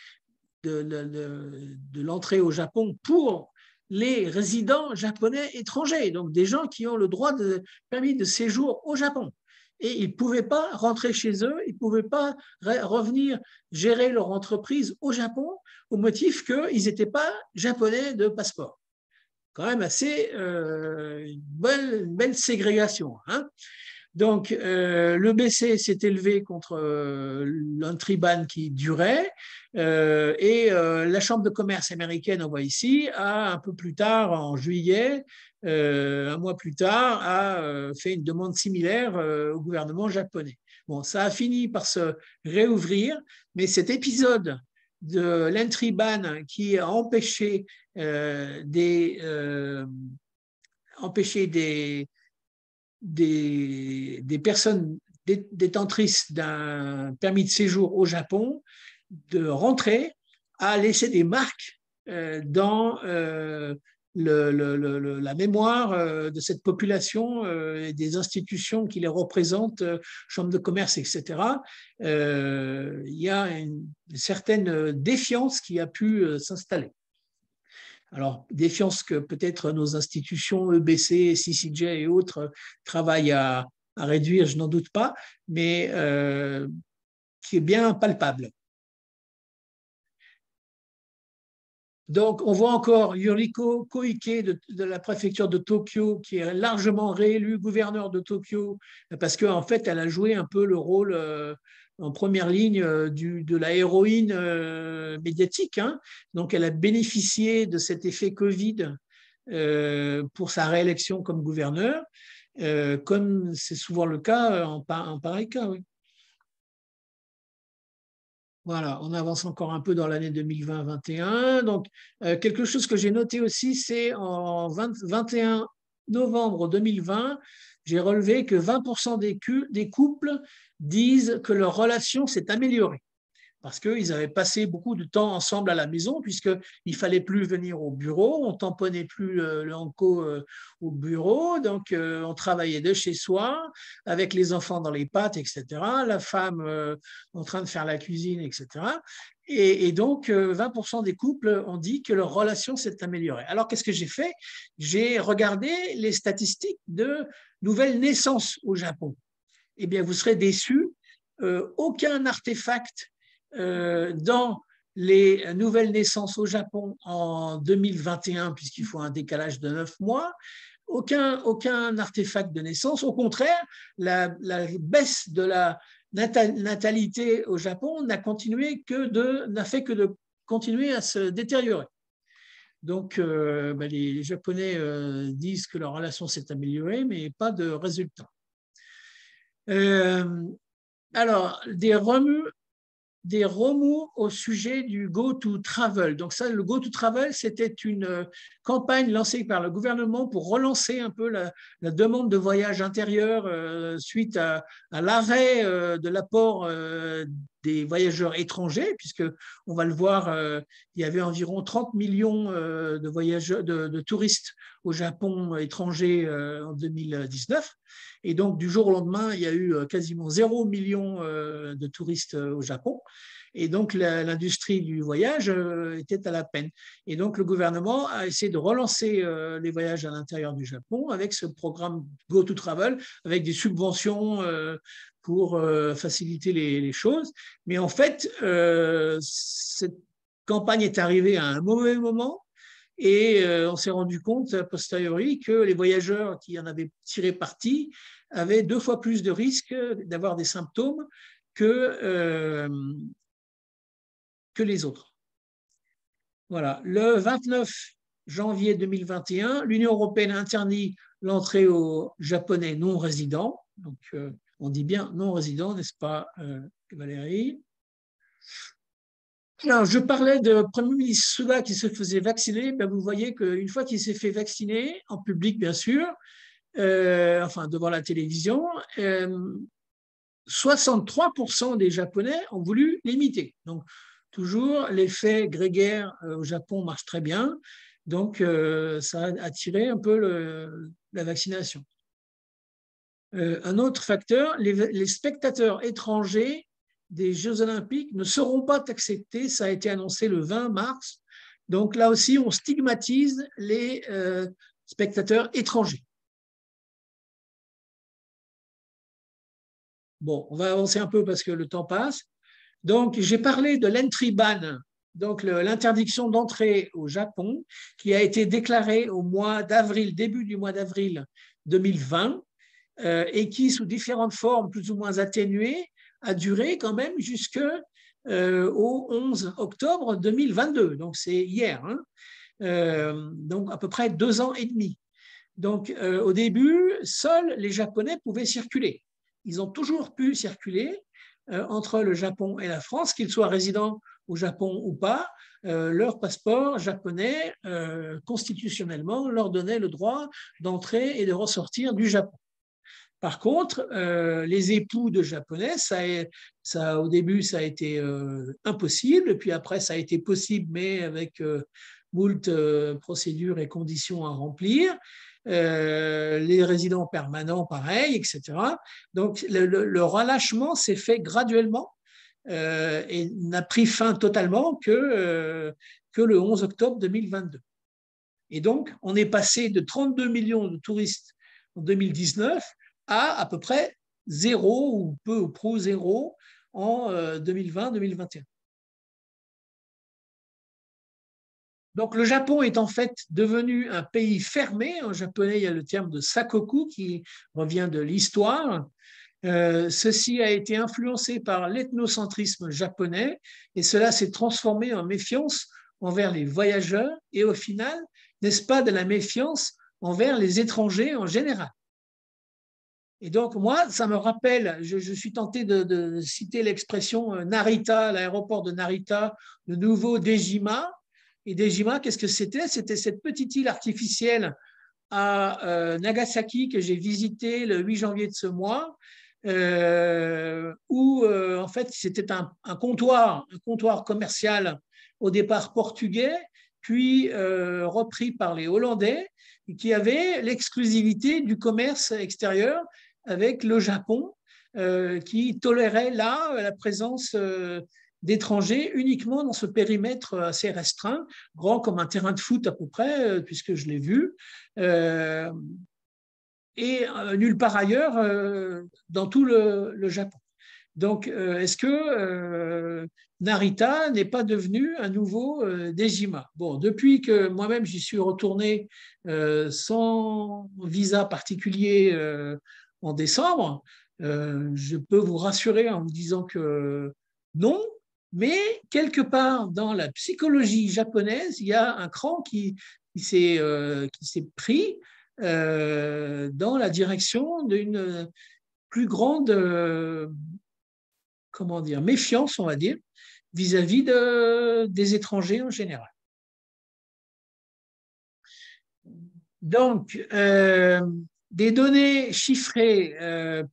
l'entrée au Japon pour les résidents japonais étrangers, donc des gens qui ont le droit de permis de séjour au Japon. Et ils ne pouvaient pas rentrer chez eux, ils ne pouvaient pas revenir gérer leur entreprise au Japon au motif qu'ils n'étaient pas japonais de passeport. Quand même assez une belle ségrégation, hein. Donc, le BC s'est élevé contre l'entry ban qui durait et la Chambre de commerce américaine, on voit ici, a un peu plus tard, en juillet, un mois plus tard, a fait une demande similaire au gouvernement japonais. Bon, ça a fini par se réouvrir, mais cet épisode de l'entry ban qui a empêché des personnes détentrices d'un permis de séjour au Japon de rentrer a laissé des marques dans la mémoire de cette population et des institutions qui les représentent, Chambre de commerce, etc. Il y a une certaine défiance qui a pu s'installer. Alors, défiance que peut-être nos institutions, EBC, CCJ et autres, travaillent à réduire, je n'en doute pas, mais qui est bien palpable. Donc, on voit encore Yuriko Koike de la préfecture de Tokyo, qui est largement réélue gouverneur de Tokyo, parce qu'en fait, elle a joué un peu le rôle en première ligne de la héroïne médiatique. Hein. Donc, elle a bénéficié de cet effet Covid pour sa réélection comme gouverneur, comme c'est souvent le cas en pareil cas. Oui. Voilà, on avance encore un peu dans l'année 2020-21. Donc, quelque chose que j'ai noté aussi, c'est en 21 novembre 2020, j'ai relevé que 20% des couples disent que leur relation s'est améliorée parce qu'ils avaient passé beaucoup de temps ensemble à la maison, puisqu'il ne fallait plus venir au bureau, on ne tamponnait plus le hanko au bureau, donc on travaillait de chez soi, avec les enfants dans les pattes, etc., la femme en train de faire la cuisine, etc. Et donc, 20% des couples ont dit que leur relation s'est améliorée. Alors, qu'est-ce que j'ai fait? J'ai regardé les statistiques de nouvelles naissances au Japon. Eh bien, vous serez déçus, aucun artefact dans les nouvelles naissances au Japon en 2021, puisqu'il faut un décalage de 9 mois, aucun artefact de naissance. Au contraire, la baisse de la natalité au Japon n'a fait que de continuer à se détériorer. Donc, les Japonais disent que leur relation s'est améliorée, mais pas de résultat. Alors, des remous au sujet du Go to Travel. Donc ça, le Go to Travel, c'était une campagne lancée par le gouvernement pour relancer un peu la demande de voyage intérieur suite à l'arrêt de l'apport des voyageurs étrangers, puisque on va le voir, il y avait environ 30 millions de voyageurs, de touristes au Japon étrangers en 2019. Et donc, du jour au lendemain, il y a eu quasiment 0 million de touristes au Japon. Et donc, l'industrie du voyage était à la peine. Et donc, le gouvernement a essayé de relancer les voyages à l'intérieur du Japon avec ce programme Go to Travel, avec des subventions pour faciliter les choses. Mais en fait, cette campagne est arrivée à un mauvais moment. Et on s'est rendu compte, a posteriori, que les voyageurs qui en avaient tiré parti avaient 2 fois plus de risques d'avoir des symptômes que les autres. Voilà. Le 29 janvier 2021, l'Union européenne interdit l'entrée aux Japonais non résidents. Donc, on dit bien non résidents, n'est-ce pas, Valérie? Alors, je parlais de Premier ministre Suga qui se faisait vacciner. Ben, vous voyez qu'une fois qu'il s'est fait vacciner, en public bien sûr, enfin devant la télévision, 63% des Japonais ont voulu l'imiter. Donc, toujours, l'effet grégaire au Japon marche très bien. Donc, ça a attiré un peu la vaccination. Un autre facteur, les spectateurs étrangers des Jeux Olympiques ne seront pas acceptés. Ça a été annoncé le 20 mars. Donc, là aussi, on stigmatise les spectateurs étrangers. Bon, on va avancer un peu parce que le temps passe. Donc, j'ai parlé de l'entry ban, donc l'interdiction d'entrée au Japon, qui a été déclarée au mois d'avril, début du mois d'avril 2020. et qui, sous différentes formes plus ou moins atténuées, a duré quand même jusqu'au 11 octobre 2022. Donc, c'est hier, hein, donc à peu près 2 ans et demi. Donc, au début, seuls les Japonais pouvaient circuler. Ils ont toujours pu circuler entre le Japon et la France, qu'ils soient résidents au Japon ou pas. Leur passeport japonais, constitutionnellement, leur donnait le droit d'entrer et de ressortir du Japon. Par contre, les époux de Japonais, au début, ça a été impossible, puis après, ça a été possible, mais avec moult procédures et conditions à remplir. Les résidents permanents, pareil, etc. Donc, le relâchement s'est fait graduellement et n'a pris fin totalement que le 11 octobre 2022. Et donc, on est passé de 32 millions de touristes en 2019 à peu près zéro ou peu ou prou zéro en 2020-2021. Donc, le Japon est en fait devenu un pays fermé. En japonais, il y a le terme de sakoku qui revient de l'histoire. Ceci a été influencé par l'ethnocentrisme japonais et cela s'est transformé en méfiance envers les voyageurs et au final, n'est-ce pas, de la méfiance envers les étrangers en général. Et donc, moi, ça me rappelle, je suis tenté de citer l'expression Narita, l'aéroport de Narita, le nouveau Dejima. Et Dejima, qu'est-ce que c'était? C'était cette petite île artificielle à Nagasaki que j'ai visitée le 8 janvier de ce mois, où en fait c'était un comptoir commercial au départ portugais, puis repris par les Hollandais, et qui avait l'exclusivité du commerce extérieur avec le Japon, qui tolérait là la présence d'étrangers uniquement dans ce périmètre assez restreint, grand comme un terrain de foot à peu près, puisque je l'ai vu, et nulle part ailleurs dans tout le Japon. Donc, est-ce que Narita n'est pas devenu un nouveau Dejima? Bon, depuis que moi-même j'y suis retourné sans visa particulier en décembre, je peux vous rassurer en vous disant que non, mais quelque part dans la psychologie japonaise, il y a un cran qui s'est pris dans la direction d'une plus grande comment dire, méfiance, on va dire, vis-à-vis des étrangers en général. Donc, des données chiffrées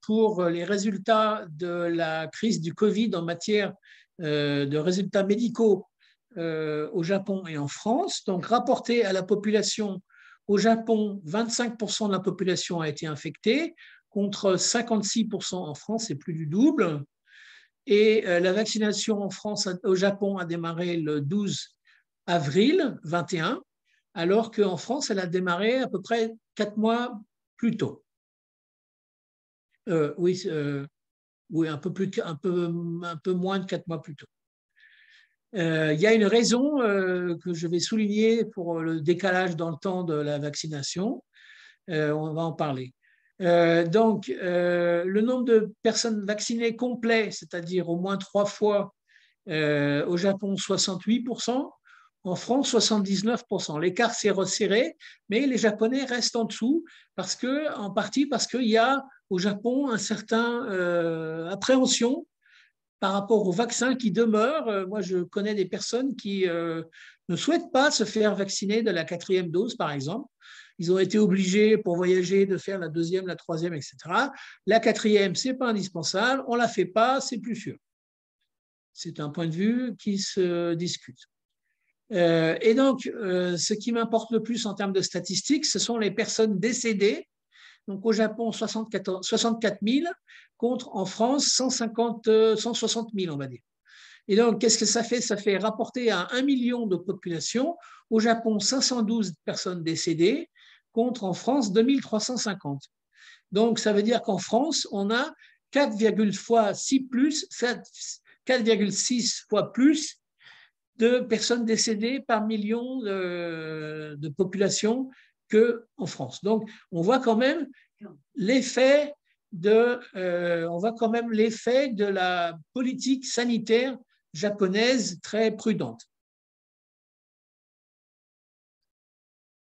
pour les résultats de la crise du Covid en matière de résultats médicaux au Japon et en France. Donc, rapporté à la population, au Japon, 25% de la population a été infectée, contre 56% en France, c'est plus du double. Et la vaccination en France, au Japon, a démarré le 12 avril 21, alors qu'en France, elle a démarré à peu près 4 mois plus tôt. Oui, un peu moins de 4 mois plus tôt. Il y a une raison que je vais souligner pour le décalage dans le temps de la vaccination. On va en parler. Donc, le nombre de personnes vaccinées complet, c'est-à-dire au moins 3 fois, au Japon, 68%, en France, 79%. L'écart s'est resserré, mais les Japonais restent en dessous, en partie parce qu'il y a au Japon un certain appréhension par rapport au vaccin qui demeure. Moi, je connais des personnes qui ne souhaitent pas se faire vacciner de la 4e dose, par exemple. Ils ont été obligés, pour voyager, de faire la 2e, la 3e, etc. La 4e, ce n'est pas indispensable. On ne la fait pas, c'est plus sûr. C'est un point de vue qui se discute. Et donc, ce qui m'importe le plus en termes de statistiques, ce sont les personnes décédées. Donc, au Japon, 64 000, contre en France, 160 000, on va dire. Et donc, qu'est-ce que ça fait? Ça fait rapporter à 1 million de population. Au Japon, 512 personnes décédées, contre en France, 2350. Donc, ça veut dire qu'en France, on a 4,6 fois plus de personnes décédées par million de population qu'en France. Donc, on voit quand même l'effet on voit quand même l'effet de la politique sanitaire japonaise très prudente.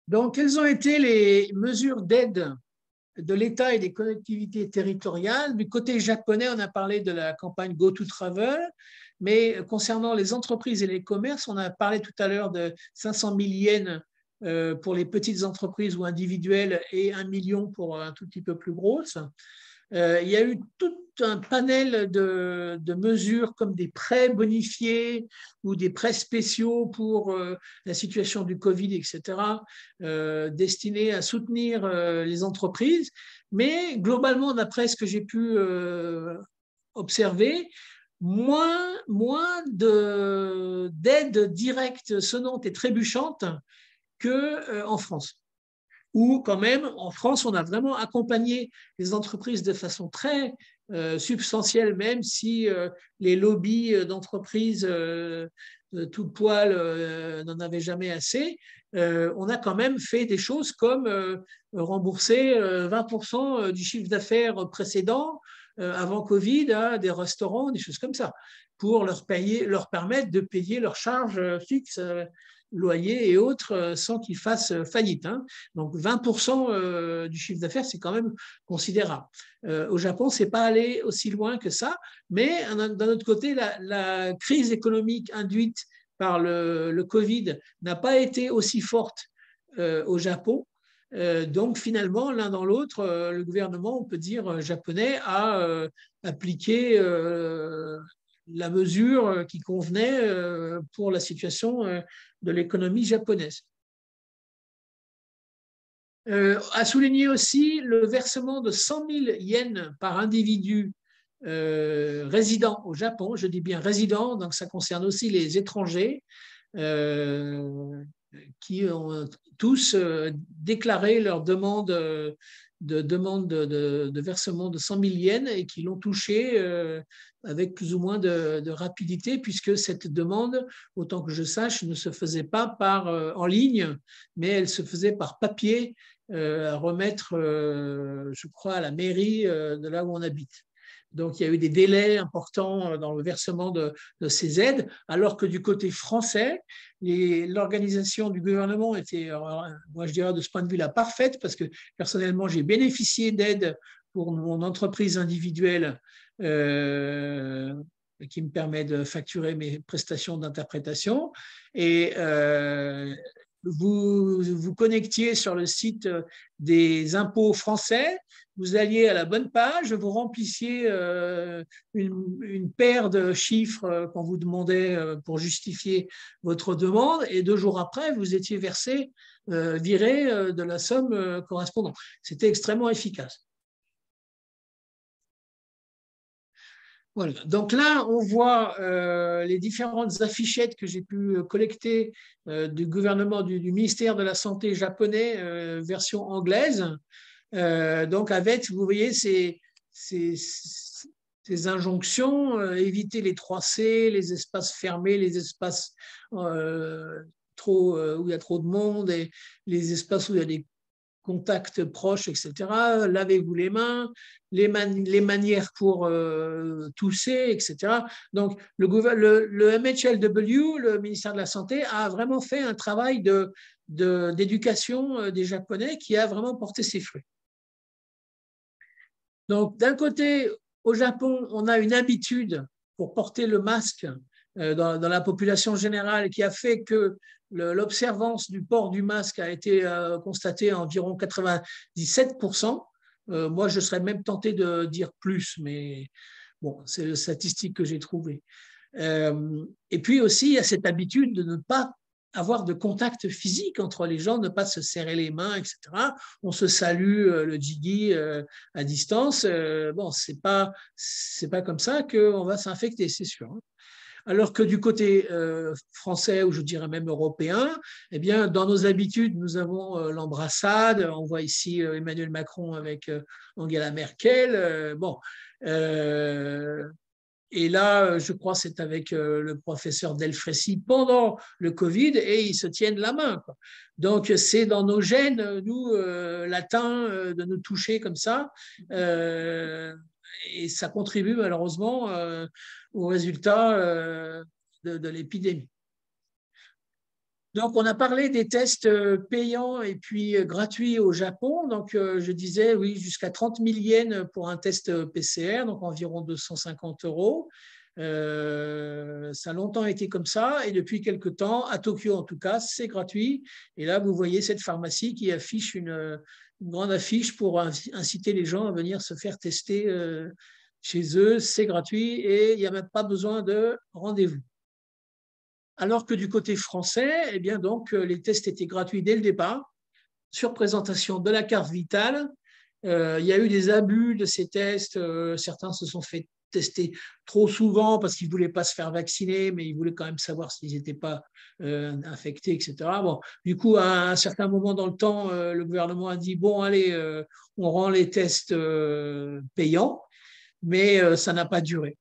Donc, quelles ont été les mesures d'aide de l'État et des collectivités territoriales? Du côté japonais, on a parlé de la campagne Go to Travel, mais concernant les entreprises et les commerces, on a parlé tout à l'heure de 500 000 yens pour les petites entreprises ou individuelles et 1 million pour un tout petit peu plus grosses. Il y a eu tout un panel de mesures comme des prêts bonifiés ou des prêts spéciaux pour la situation du Covid, etc., destinés à soutenir les entreprises. Mais globalement, d'après ce que j'ai pu observer, moins d'aide directe sonnante et trébuchante qu'en France. Où quand même, en France, on a vraiment accompagné les entreprises de façon très substantielle, même si les lobbies d'entreprises de tout poil n'en avaient jamais assez. On a quand même fait des choses comme rembourser 20% du chiffre d'affaires précédent avant Covid à des restaurants, des choses comme ça, pour leur permettre de payer leurs charges fixes, loyers et autres, sans qu'ils fassent faillite. Donc 20% du chiffre d'affaires, c'est quand même considérable. Au Japon, ce n'est pas allé aussi loin que ça, mais d'un autre côté, la crise économique induite par le Covid n'a pas été aussi forte au Japon. Donc finalement, l'un dans l'autre, le gouvernement, on peut dire japonais, a appliqué la mesure qui convenait pour la situation de l'économie japonaise. À souligner aussi le versement de 100 000 yens par individu résident au Japon. Je dis bien résident, donc ça concerne aussi les étrangers qui ont tous déclaré leur demande de versement de 100 000 yens et qui l'ont touché avec plus ou moins de rapidité, puisque cette demande, autant que je sache, ne se faisait pas en ligne, mais elle se faisait par papier à remettre, je crois, à la mairie de là où on habite. Donc, il y a eu des délais importants dans le versement de ces aides, alors que du côté français, l'organisation du gouvernement était, moi je dirais de ce point de vue-là, parfaite, parce que personnellement, j'ai bénéficié d'aides pour mon entreprise individuelle qui me permet de facturer mes prestations d'interprétation. Et vous connectiez sur le site des impôts français, vous alliez à la bonne page, vous remplissiez une paire de chiffres qu'on vous demandait pour justifier votre demande, et 2 jours après, vous étiez viré de la somme correspondante. C'était extrêmement efficace. Voilà. Donc là, on voit les différentes affichettes que j'ai pu collecter du gouvernement, du ministère de la Santé japonais, version anglaise. Donc avec, vous voyez, ces injonctions, éviter les 3C, les espaces fermés, les espaces où il y a trop de monde, et les espaces où il y a des contacts proches, etc. Lavez-vous les mains, les manières pour tousser, etc. Donc, le MHLW, le ministère de la Santé, a vraiment fait un travail d'éducation des Japonais qui a vraiment porté ses fruits. Donc, d'un côté, au Japon, on a une habitude pour porter le masque dans la population générale qui a fait que l'observance du port du masque a été constatée à environ 97%. Moi, je serais même tenté de dire plus, mais bon, c'est la statistique que j'ai trouvée. Et puis aussi, il y a cette habitude de ne pas avoir de contact physique entre les gens, ne pas se serrer les mains, etc. On se salue le jigi à distance. Bon, c'est pas comme ça qu'on va s'infecter, c'est sûr. Alors que du côté français, ou je dirais même européen, eh bien, dans nos habitudes, nous avons l'embrassade. On voit ici Emmanuel Macron avec Angela Merkel. Et là, je crois, c'est avec le professeur Delfrécy pendant le Covid et ils se tiennent la main, quoi. Donc, c'est dans nos gènes, nous, latins, de nous toucher comme ça. Et ça contribue malheureusement au résultat de l'épidémie. Donc, on a parlé des tests payants et puis gratuits au Japon. Donc, je disais, oui, jusqu'à 30 000 yens pour un test PCR, donc environ 250 €. Ça a longtemps été comme ça. Et depuis quelque temps, à Tokyo en tout cas, c'est gratuit. Et là, vous voyez cette pharmacie qui affiche une grande affiche pour inciter les gens à venir se faire tester chez eux. C'est gratuit et il n'y a même pas besoin de rendez-vous. Alors que du côté français, eh bien donc, les tests étaient gratuits dès le départ, sur présentation de la carte vitale. Il y a eu des abus de ces tests. Certains se sont fait tester trop souvent parce qu'ils ne voulaient pas se faire vacciner, mais ils voulaient quand même savoir s'ils n'étaient pas infectés, etc. Bon, du coup, à un certain moment dans le temps, le gouvernement a dit, bon, allez, on rend les tests payants, mais ça n'a pas duré.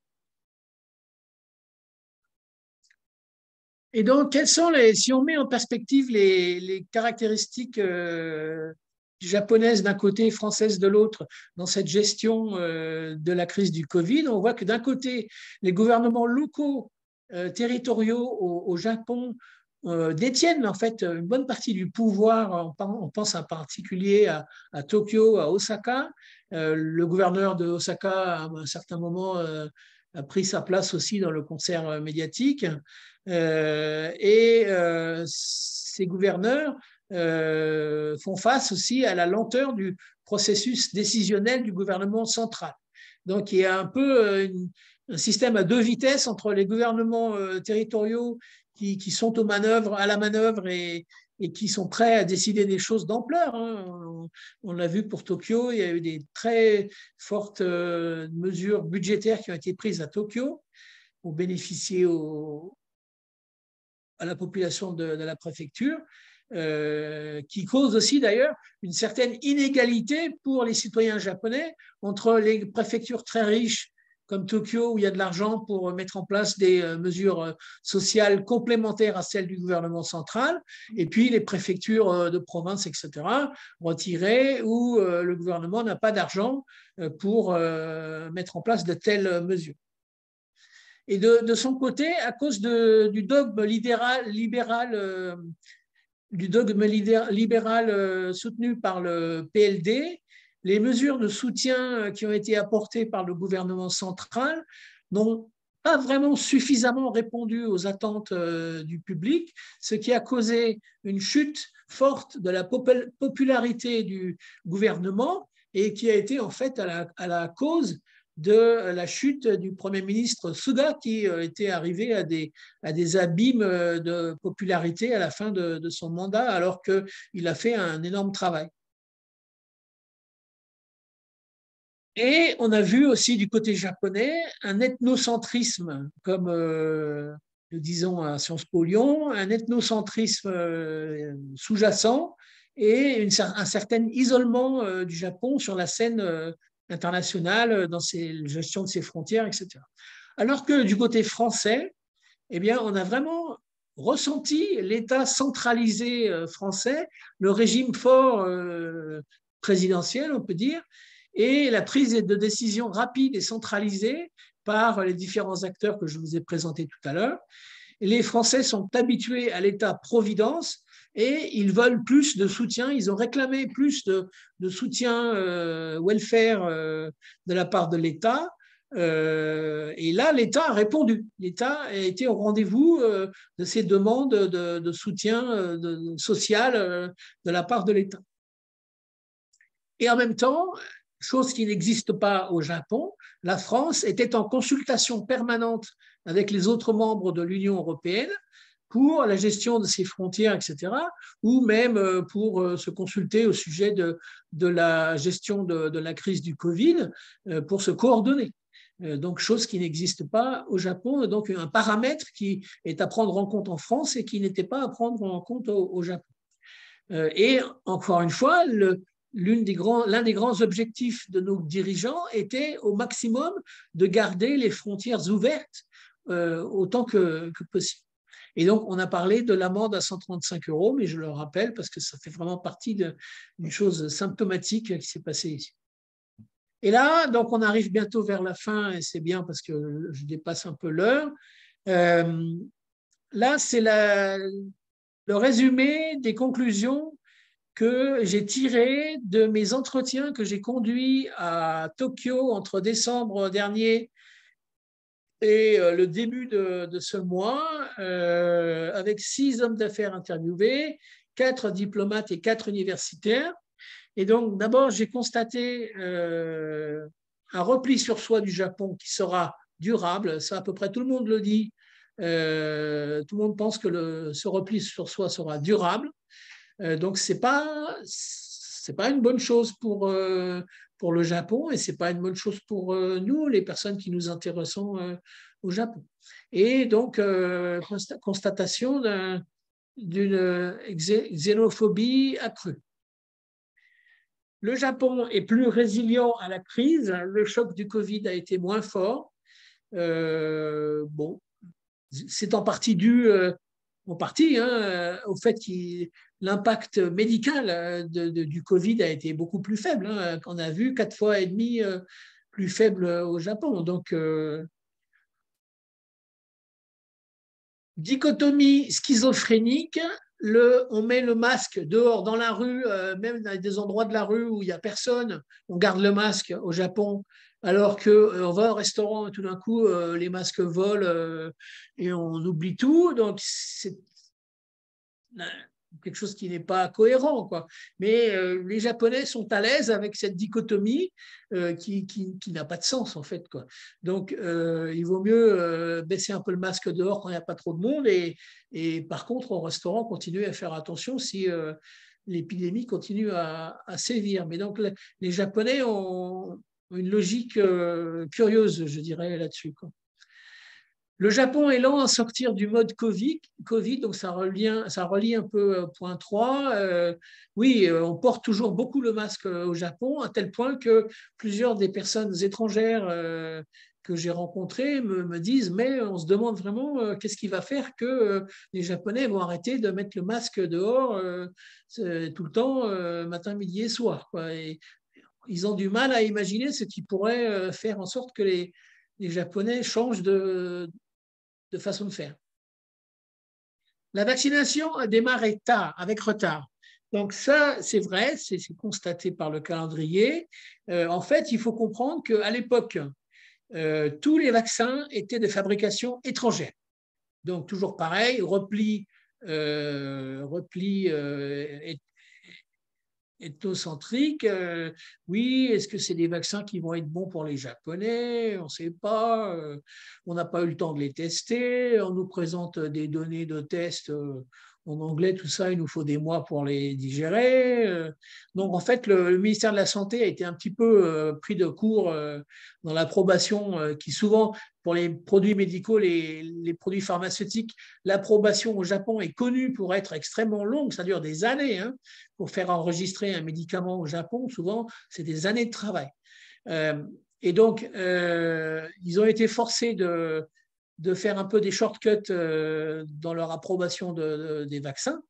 Et donc, si on met en perspective les caractéristiques japonaises d'un côté, françaises de l'autre, dans cette gestion de la crise du Covid, on voit que d'un côté, les gouvernements locaux, territoriaux au Japon détiennent en fait une bonne partie du pouvoir. On pense en particulier à Tokyo, à Osaka. Le gouverneur de Osaka, à un certain moment, a pris sa place aussi dans le concert médiatique. Ces gouverneurs font face aussi à la lenteur du processus décisionnel du gouvernement central. Donc, il y a un peu un système à deux vitesses entre les gouvernements territoriaux qui sont à la manœuvre et qui sont prêts à décider des choses d'ampleur. On l'a vu pour Tokyo, il y a eu des très fortes mesures budgétaires qui ont été prises à Tokyo pour bénéficier à la population de la préfecture, qui cause aussi d'ailleurs une certaine inégalité pour les citoyens japonais entre les préfectures très riches comme Tokyo, où il y a de l'argent pour mettre en place des mesures sociales complémentaires à celles du gouvernement central, et puis les préfectures de province, etc., retirées, où le gouvernement n'a pas d'argent pour mettre en place de telles mesures. Et de son côté, à cause du dogme libéral soutenu par le PLD, les mesures de soutien qui ont été apportées par le gouvernement central n'ont pas vraiment suffisamment répondu aux attentes du public, ce qui a causé une chute forte de la popularité du gouvernement et qui a été en fait à la cause de la chute du Premier ministre Suga, qui était arrivé à des abîmes de popularité à la fin de son mandat, alors qu'il a fait un énorme travail. Et on a vu aussi du côté japonais un ethnocentrisme, comme nous disons à Sciences Po Lyon, un ethnocentrisme sous-jacent et un certain isolement du Japon sur la scène internationale, dans la gestion de ses frontières, etc. Alors que du côté français, eh bien, on a vraiment ressenti l'État centralisé français, le régime fort présidentiel, on peut dire, et la prise de décision rapide et centralisée par les différents acteurs que je vous ai présentés tout à l'heure. Les Français sont habitués à l'État-providence et ils veulent plus de soutien, ils ont réclamé plus de soutien welfare de la part de l'État. Et là, l'État a répondu. L'État a été au rendez-vous de ces demandes de soutien social de la part de l'État. Et en même temps, chose qui n'existe pas au Japon, la France était en consultation permanente avec les autres membres de l'Union européenne pour la gestion de ses frontières, etc., ou même pour se consulter au sujet de la gestion de la crise du Covid, pour se coordonner. Donc, chose qui n'existe pas au Japon, donc un paramètre qui est à prendre en compte en France et qui n'était pas à prendre en compte au Japon. Et encore une fois, l'un des grands objectifs de nos dirigeants était au maximum de garder les frontières ouvertes autant que possible. Et donc, on a parlé de l'amende à 135 €, mais je le rappelle parce que ça fait vraiment partie d'une chose symptomatique qui s'est passée ici. Et là, donc, on arrive bientôt vers la fin, et c'est bien parce que je dépasse un peu l'heure. Là, c'est le résumé des conclusions que j'ai tirées de mes entretiens que j'ai conduits à Tokyo entre décembre dernier et le début de ce mois, avec 6 hommes d'affaires interviewés, 4 diplomates et 4 universitaires. Et donc, d'abord, j'ai constaté un repli sur soi du Japon qui sera durable. Ça, à peu près tout le monde le dit. Tout le monde pense que ce repli sur soi sera durable. Donc, ce n'est pas une bonne chose pour le Japon et ce n'est pas une bonne chose pour nous, les personnes qui nous intéressons au Japon. Et donc, constatation d'une xénophobie accrue. Le Japon est plus résilient à la crise. Le choc du Covid a été moins fort. Bon, c'est en partie dû au fait que l'impact médical du Covid a été beaucoup plus faible. On a vu 4,5 fois plus faible au Japon. Donc, dichotomie schizophrénique. On met le masque dehors dans la rue, même dans des endroits de la rue où il n'y a personne, on garde le masque au Japon, alors qu'on va au restaurant et tout d'un coup, les masques volent et on oublie tout. Donc, c'est quelque chose qui n'est pas cohérent, quoi. Mais les Japonais sont à l'aise avec cette dichotomie qui n'a pas de sens, en fait, quoi. Donc, il vaut mieux baisser un peu le masque dehors quand il n'y a pas trop de monde et par contre, au restaurant, continuer à faire attention si l'épidémie continue à sévir. Mais donc, les Japonais ont une logique curieuse, je dirais, là-dessus, quoi. Le Japon est lent à sortir du mode Covid, donc ça relie un peu au point 3. Oui, on porte toujours beaucoup le masque au Japon, à tel point que plusieurs des personnes étrangères que j'ai rencontrées me disent, mais on se demande vraiment qu'est-ce qui va faire que les Japonais vont arrêter de mettre le masque dehors tout le temps, matin, midi et soir, quoi. Et ils ont du mal à imaginer ce qui pourrait faire en sorte que les Japonais changent de façon de faire. La vaccination a démarré tard, avec retard. Donc ça, c'est vrai, c'est constaté par le calendrier. En fait, il faut comprendre qu'à l'époque, tous les vaccins étaient de fabrication étrangère. Donc toujours pareil, repli ethnocentrique. Oui, est-ce que c'est des vaccins qui vont être bons pour les Japonais? On ne sait pas. On n'a pas eu le temps de les tester. On nous présente des données de tests en anglais, tout ça, il nous faut des mois pour les digérer. Donc, en fait, le ministère de la Santé a été un petit peu pris de court dans l'approbation qui souvent, pour les produits médicaux, les produits pharmaceutiques, l'approbation au Japon est connue pour être extrêmement longue. Ça dure des années. Pour faire enregistrer un médicament au Japon, souvent, c'est des années de travail. Et donc, ils ont été forcés de faire un peu des shortcuts dans leur approbation des vaccins,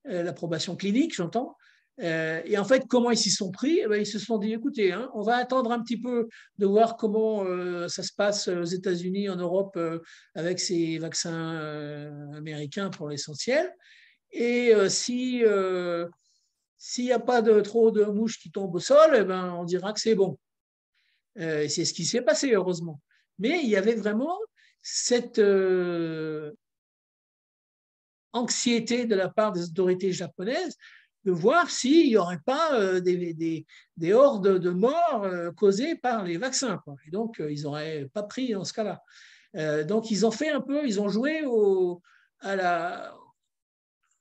l'approbation clinique, j'entends. Et en fait, comment ils s'y sont pris? Ils se sont dit, écoutez, on va attendre un petit peu de voir comment ça se passe aux États-Unis, en Europe, avec ces vaccins américains pour l'essentiel. Et s'il n'y a pas trop de mouches qui tombent au sol, on dira que c'est bon. C'est ce qui s'est passé, heureusement. Mais il y avait vraiment cette anxiété de la part des autorités japonaises de voir s'il n'y aurait pas des hordes de morts causées par les vaccins, quoi. Et donc, ils n'auraient pas pris dans ce cas-là. Donc, ils ont fait un peu, ils ont joué au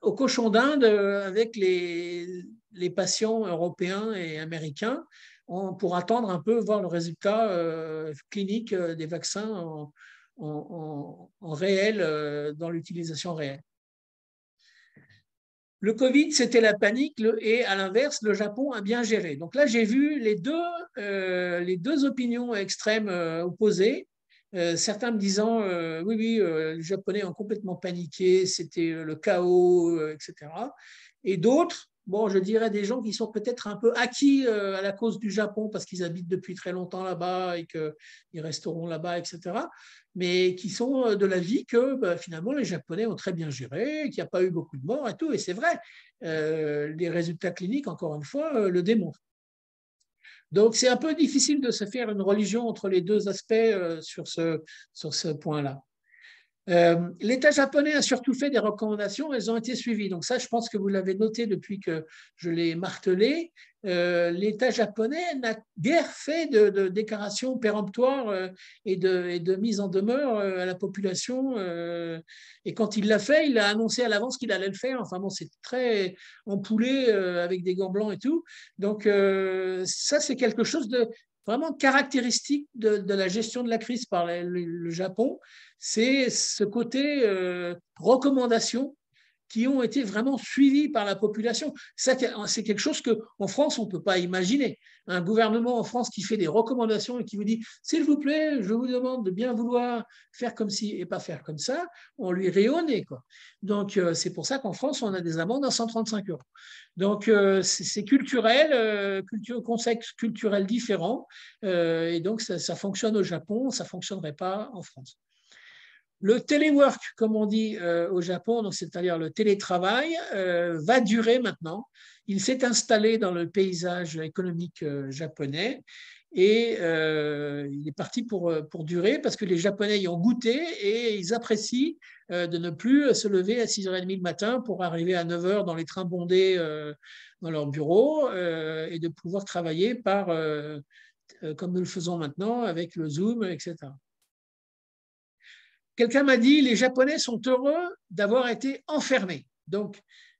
cochon d'Inde avec les patients européens et américains pour attendre un peu, voir le résultat clinique des vaccins en réel, dans l'utilisation réelle. Le Covid, c'était la panique et à l'inverse, le Japon a bien géré. Donc là, j'ai vu les deux opinions extrêmes opposées. Certains me disant oui, oui, les Japonais ont complètement paniqué, c'était le chaos, etc. Et d'autres, bon, je dirais des gens qui sont peut-être un peu acquis à la cause du Japon parce qu'ils habitent depuis très longtemps là-bas et qu'ils resteront là-bas, etc. Mais qui sont de l'avis que bah, finalement les Japonais ont très bien géré, qu'il n'y a pas eu beaucoup de morts et tout. Et c'est vrai, les résultats cliniques, encore une fois, le démontrent. Donc c'est un peu difficile de se faire une religion entre les deux aspects sur ce point-là. L'État japonais a surtout fait des recommandations, elles ont été suivies. Donc ça, je pense que vous l'avez noté depuis que je l'ai martelé. L'État japonais n'a guère fait de déclarations péremptoires et de mise en demeure à la population. Et quand il l'a fait, il a annoncé à l'avance qu'il allait le faire. Enfin bon, c'est très empoulé avec des gants blancs et tout. Donc ça, c'est quelque chose de vraiment caractéristique de la gestion de la crise par le Japon, c'est ce côté recommandation qui ont été vraiment suivies par la population. Ça, c'est quelque chose qu'en France, on ne peut pas imaginer. Un gouvernement en France qui fait des recommandations et qui vous dit « S'il vous plaît, je vous demande de bien vouloir faire comme ci et pas faire comme ça », on lui rit au nez, quoi. Donc, c'est pour ça qu'en France, on a des amendes à 135 €. Donc, c'est culturel, contexte culturel différent. Et donc, ça fonctionne au Japon, ça ne fonctionnerait pas en France. Le téléwork, comme on dit au Japon, c'est-à-dire le télétravail, va durer maintenant. Il s'est installé dans le paysage économique japonais et il est parti pour durer parce que les Japonais y ont goûté et ils apprécient de ne plus se lever à 6h30 le matin pour arriver à 9h dans les trains bondés dans leur bureau et de pouvoir travailler comme nous le faisons maintenant avec le Zoom, etc. Quelqu'un m'a dit les Japonais sont heureux d'avoir été enfermés. Donc,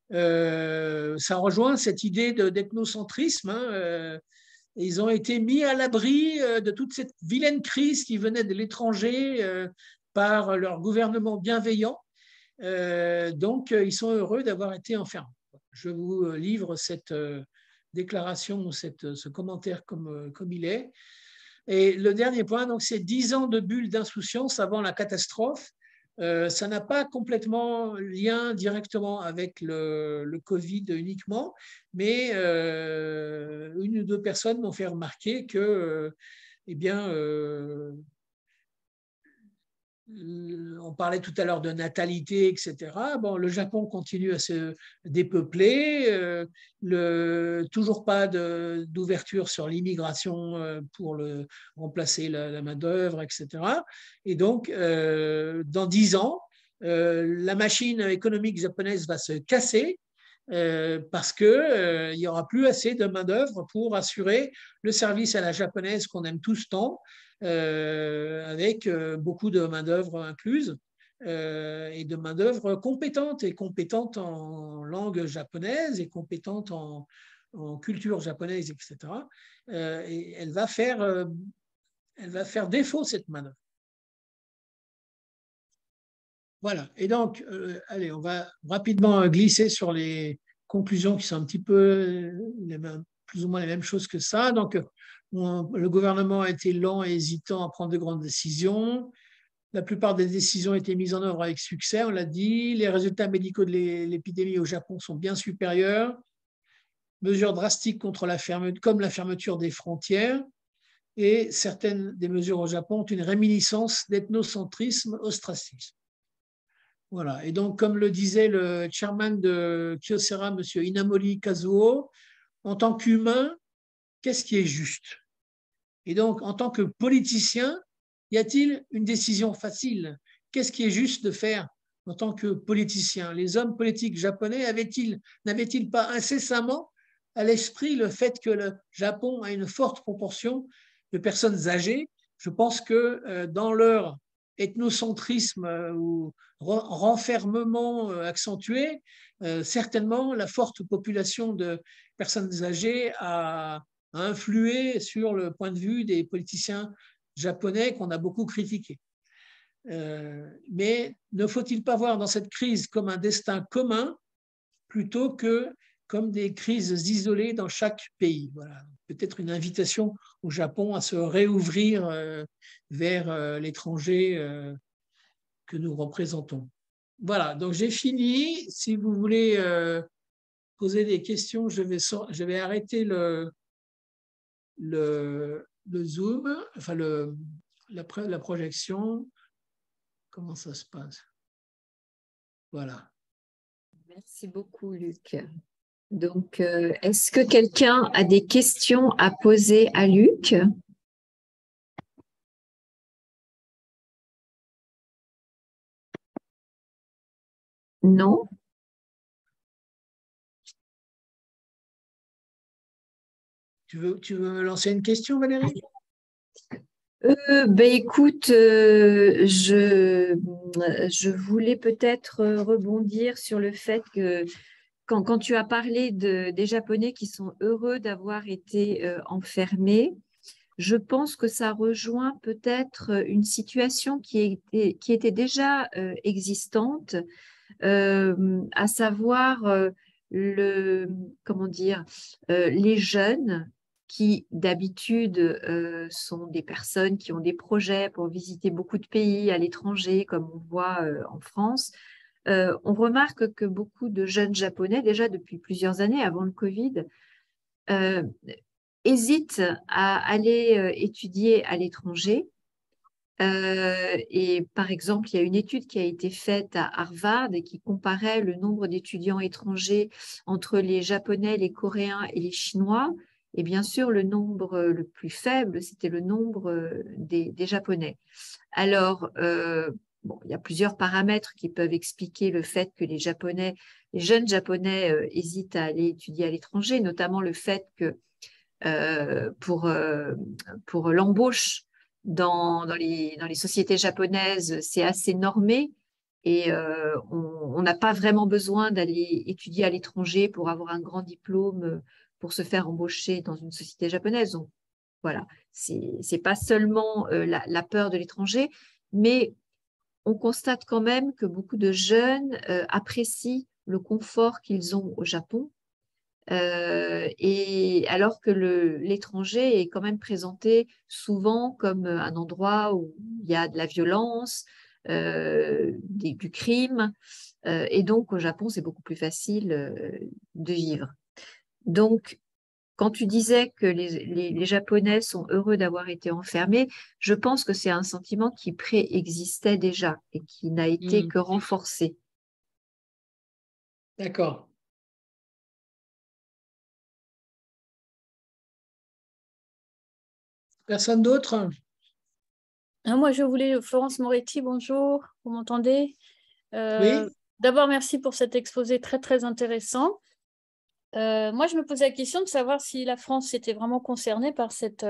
ça rejoint cette idée d'ethnocentrisme. Hein, ils ont été mis à l'abri de toute cette vilaine crise qui venait de l'étranger par leur gouvernement bienveillant. Donc, ils sont heureux d'avoir été enfermés. Je vous livre cette déclaration, ce commentaire comme il est. Et le dernier point, donc, c'est 10 ans de bulle d'insouciance avant la catastrophe. Ça n'a pas complètement lien directement avec le Covid uniquement, mais une ou deux personnes m'ont fait remarquer que, eh bien, on parlait tout à l'heure de natalité, etc. Bon, le Japon continue à se dépeupler, toujours pas d'ouverture sur l'immigration pour remplacer la main-d'œuvre, etc. Et donc, dans 10 ans, la machine économique japonaise va se casser parce qu'il n'y aura plus assez de main-d'œuvre pour assurer le service à la japonaise qu'on aime tous tant. Avec beaucoup de main-d'œuvre incluse et de main-d'œuvre compétente et compétente en langue japonaise et compétente en culture japonaise, etc. Et elle va faire défaut, cette main-d'œuvre. Voilà. Et donc, allez, on va rapidement glisser sur les conclusions qui sont un petit peu plus ou moins les mêmes choses que ça. Donc, le gouvernement a été lent et hésitant à prendre de grandes décisions. La plupart des décisions ont été mises en œuvre avec succès, on l'a dit. Les résultats médicaux de l'épidémie au Japon sont bien supérieurs. Mesures drastiques comme la fermeture des frontières. Et certaines des mesures au Japon ont une réminiscence d'ethnocentrisme, ostracisme. Voilà. Et donc, comme le disait le chairman de Kyocera, M. Inamori Kazuo, en tant qu'humain, qu'est-ce qui est juste? Et donc, en tant que politicien, y a-t-il une décision facile? Qu'est-ce qui est juste de faire en tant que politicien? Les hommes politiques japonais n'avaient-ils pas incessamment à l'esprit le fait que le Japon a une forte proportion de personnes âgées? Je pense que dans leur ethnocentrisme ou renfermement accentué, certainement la forte population de personnes âgées a influé sur le point de vue des politiciens japonais qu'on a beaucoup critiqués. Mais ne faut-il pas voir dans cette crise comme un destin commun plutôt que comme des crises isolées dans chaque pays. Voilà. Peut-être une invitation au Japon à se réouvrir vers l'étranger que nous représentons. Voilà, donc j'ai fini. Si vous voulez poser des questions, je vais arrêter le Zoom, enfin la projection. Comment ça se passe? Voilà. Merci beaucoup, Luc. Donc, est-ce que quelqu'un a des questions à poser à Luc? Non? Tu veux me lancer une question, Valérie? Écoute, je voulais peut-être rebondir sur le fait que quand tu as parlé des Japonais qui sont heureux d'avoir été enfermés, je pense que ça rejoint peut-être une situation qui était déjà existante, à savoir comment dire, les jeunes qui d'habitude sont des personnes qui ont des projets pour visiter beaucoup de pays à l'étranger, comme on voit en France. On remarque que beaucoup de jeunes Japonais, déjà depuis plusieurs années avant le Covid, euh, hésitent à aller étudier à l'étranger. Et par exemple, il y a une étude qui a été faite à Harvard et qui comparait le nombre d'étudiants étrangers entre les Japonais, les Coréens et les Chinois. Et bien sûr, le nombre le plus faible, c'était le nombre des Japonais. Alors, bon, il y a plusieurs paramètres qui peuvent expliquer le fait que les jeunes Japonais hésitent à aller étudier à l'étranger, notamment le fait que pour l'embauche dans les sociétés japonaises, c'est assez normé et on n'a pas vraiment besoin d'aller étudier à l'étranger pour avoir un grand diplôme pour se faire embaucher dans une société japonaise. Donc, voilà, c'est pas seulement la peur de l'étranger, mais on constate quand même que beaucoup de jeunes apprécient le confort qu'ils ont au Japon. Et alors que l'étranger est quand même présenté souvent comme un endroit où il y a de la violence, du crime, et donc au Japon, c'est beaucoup plus facile de vivre. Donc, quand tu disais que les Japonais sont heureux d'avoir été enfermés, je pense que c'est un sentiment qui préexistait déjà et qui n'a été que renforcé. D'accord. Personne d'autre? Moi, je voulais, Florence Moretti, bonjour, vous m'entendez? Oui. D'abord, merci pour cet exposé très, très intéressant. Moi, je me posais la question de savoir si la France était vraiment concernée par cette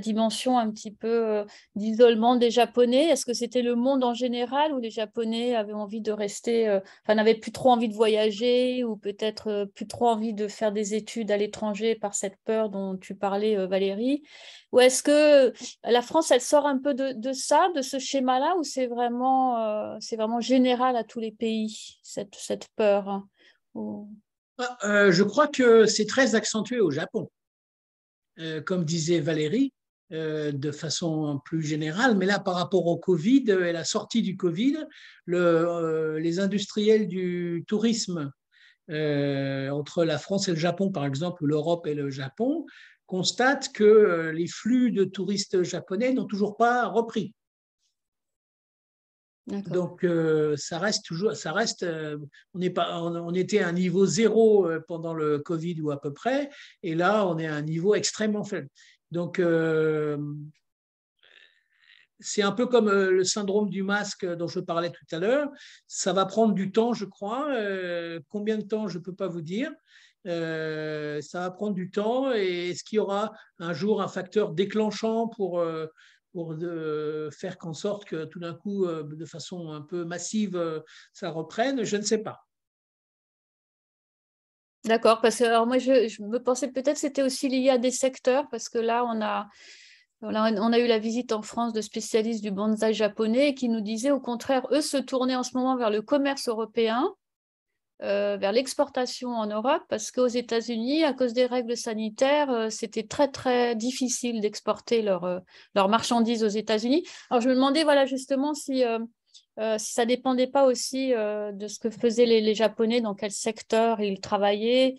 dimension un petit peu d'isolement des Japonais. Est-ce que c'était le monde en général où les Japonais avaient envie de rester, enfin, n'avaient plus trop envie de voyager ou peut-être plus trop envie de faire des études à l'étranger par cette peur dont tu parlais, Valérie? Ou est-ce que la France, elle sort un peu de ça, de ce schéma-là, ou c'est vraiment général à tous les pays, cette peur, hein, Je crois que c'est très accentué au Japon, comme disait Valérie, de façon plus générale. Mais là, par rapport au Covid et la sortie du Covid, les industriels du tourisme entre la France et le Japon, par exemple, ou l'Europe et le Japon, constatent que les flux de touristes japonais n'ont toujours pas repris. Donc, ça reste toujours, on était à un niveau zéro pendant le Covid ou à peu près, et là, on est à un niveau extrêmement faible. Donc, c'est un peu comme le syndrome du masque dont je parlais tout à l'heure. Ça va prendre du temps, je crois. Combien de temps, je ne peux pas vous dire. Ça va prendre du temps. Et est-ce qu'il y aura un jour un facteur déclenchant pour faire qu'en sorte que tout d'un coup, de façon un peu massive, ça reprenne? Je ne sais pas. D'accord, parce que alors moi je me pensais peut-être que c'était aussi lié à des secteurs, parce que là on a eu la visite en France de spécialistes du bonsaï japonais qui nous disaient au contraire, eux se tourner en ce moment vers le commerce européen vers l'exportation en Europe, parce qu'aux États-Unis, à cause des règles sanitaires, c'était très, très difficile d'exporter leurs marchandises aux États-Unis. Alors, je me demandais, voilà, justement, si ça ne dépendait pas aussi de ce que faisaient les Japonais, dans quel secteur ils travaillaient,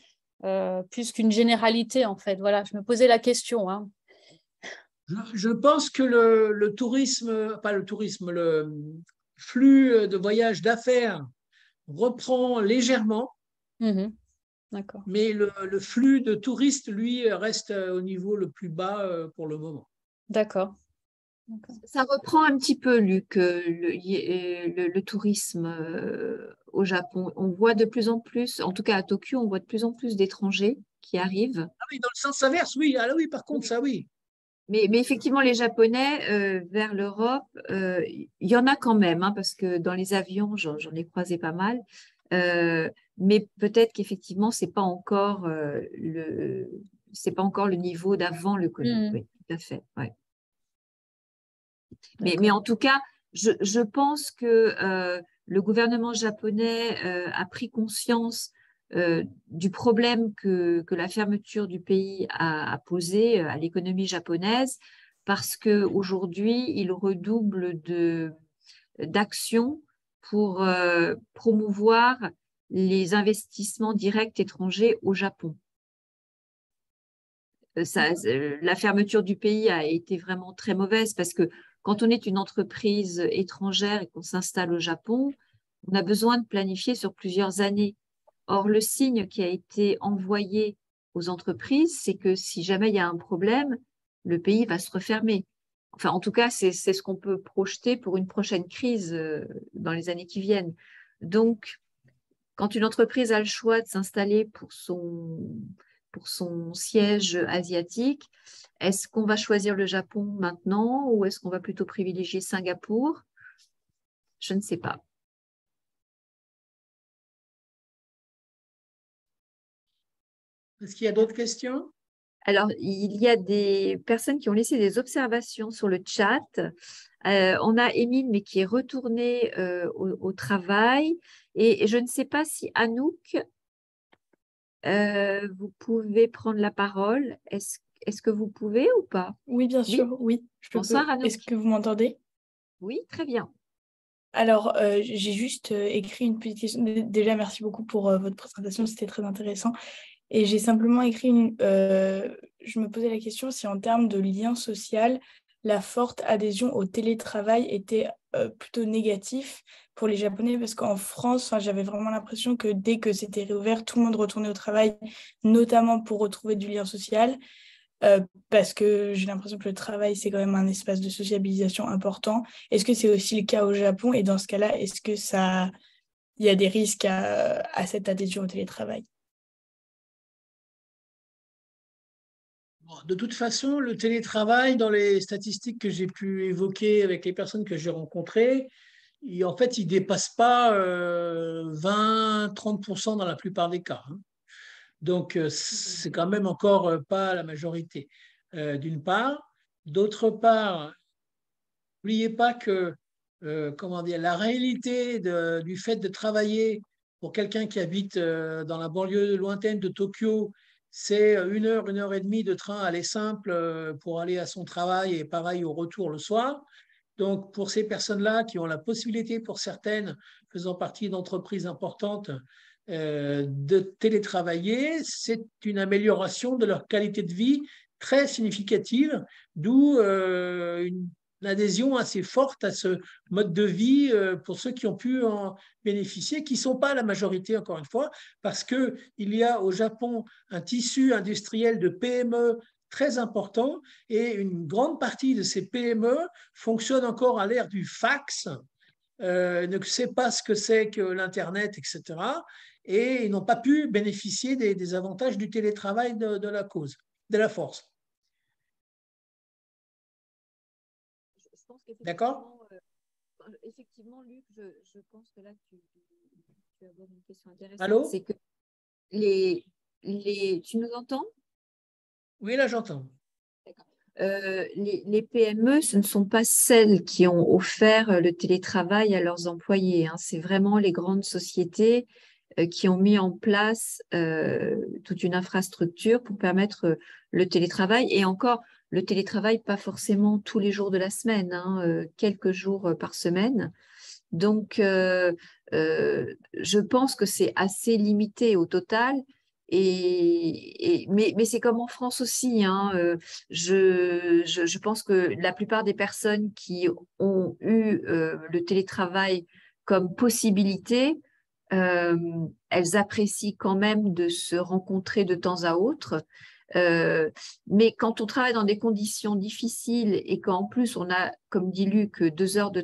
plus qu'une généralité, en fait. Voilà, je me posais la question, hein. Je pense que le tourisme, pas le tourisme, le flux de voyage d'affaires reprend légèrement, Mhm. D'accord. mais le flux de touristes, lui, reste au niveau le plus bas pour le moment. D'accord. Ça reprend un petit peu, Luc, le tourisme au Japon. On voit de plus en plus, en tout cas à Tokyo, on voit de plus en plus d'étrangers qui arrivent. Ah oui, dans le sens inverse, oui. Ah oui, par contre, ça oui. Mais effectivement, les Japonais vers l'Europe, il y en a quand même, hein, parce que dans les avions, j'en ai croisé pas mal. Mais peut-être qu'effectivement, c'est pas encore le niveau d'avant le Covid. Mhm. Oui, tout à fait. Ouais. Mais D'accord. en tout cas, je pense que le gouvernement japonais a pris conscience du problème que la fermeture du pays a posé à l'économie japonaise, parce qu'aujourd'hui, il redouble d'actions pour promouvoir les investissements directs étrangers au Japon. La fermeture du pays a été vraiment très mauvaise, parce que quand on est une entreprise étrangère et qu'on s'installe au Japon, on a besoin de planifier sur plusieurs années. Or, le signe qui a été envoyé aux entreprises, c'est que si jamais il y a un problème, le pays va se refermer. Enfin, en tout cas, c'est ce qu'on peut projeter pour une prochaine crise dans les années qui viennent. Donc, quand une entreprise a le choix de s'installer pour son siège asiatique, est-ce qu'on va choisir le Japon maintenant ou est-ce qu'on va plutôt privilégier Singapour? Je ne sais pas. Est-ce qu'il y a d'autres questions? Alors, il y a des personnes qui ont laissé des observations sur le chat. On a Émile, mais qui est retourné au travail. Et je ne sais pas si Anouk, vous pouvez prendre la parole. Est-ce que vous pouvez ou pas? Oui, bien Oui. sûr, oui, je Bonsoir, peux. Anouk. Est-ce que vous m'entendez? Oui, très bien. Alors, j'ai juste écrit une petite question. Déjà, merci beaucoup pour votre présentation, c'était très intéressant. Et j'ai simplement écrit je me posais la question si en termes de lien social, la forte adhésion au télétravail était plutôt négatif pour les Japonais, parce qu'en France, j'avais vraiment l'impression que dès que c'était réouvert, tout le monde retournait au travail, notamment pour retrouver du lien social. Parce que j'ai l'impression que le travail, c'est quand même un espace de sociabilisation important. Est-ce que c'est aussi le cas au Japon? Et dans ce cas-là, est-ce que il y a des risques à cette adhésion au télétravail? Bon, de toute façon, le télétravail, dans les statistiques que j'ai pu évoquer avec les personnes que j'ai rencontrées, en fait, il ne dépasse pas 20-30% dans la plupart des cas, hein. Donc, c'est quand même encore pas la majorité, d'une part. D'autre part, n'oubliez pas que comment dire, la réalité du fait de travailler pour quelqu'un qui habite dans la banlieue lointaine de Tokyo, c'est 1 heure et demie de train aller simple pour aller à son travail et pareil au retour le soir. Donc, pour ces personnes-là qui ont la possibilité, pour certaines, faisant partie d'entreprises importantes, de télétravailler, c'est une amélioration de leur qualité de vie très significative, d'où une adhésion assez forte à ce mode de vie pour ceux qui ont pu en bénéficier, qui ne sont pas la majorité, encore une fois, parce qu'il y a au Japon un tissu industriel de PME très important et une grande partie de ces PME fonctionnent encore à l'ère du fax, ne sait pas ce que c'est que l'Internet, etc. Et ils n'ont pas pu bénéficier des avantages du télétravail de la cause, de la force. Je pense D'accord? effectivement, Luc, je pense que là, tu abordes une question intéressante. Allô? C'est que tu nous entends? Oui, là, j'entends. Les PME, ce ne sont pas celles qui ont offert le télétravail à leurs employés, hein. C'est vraiment les grandes sociétés qui ont mis en place toute une infrastructure pour permettre le télétravail. Et encore, le télétravail, pas forcément tous les jours de la semaine, hein, quelques jours par semaine. Donc, je pense que c'est assez limité au total. Mais c'est comme en France aussi, hein. Je pense que la plupart des personnes qui ont eu le télétravail comme possibilité, elles apprécient quand même de se rencontrer de temps à autre. Mais quand on travaille dans des conditions difficiles et qu'en plus on a, comme dit Luc, 2 heures de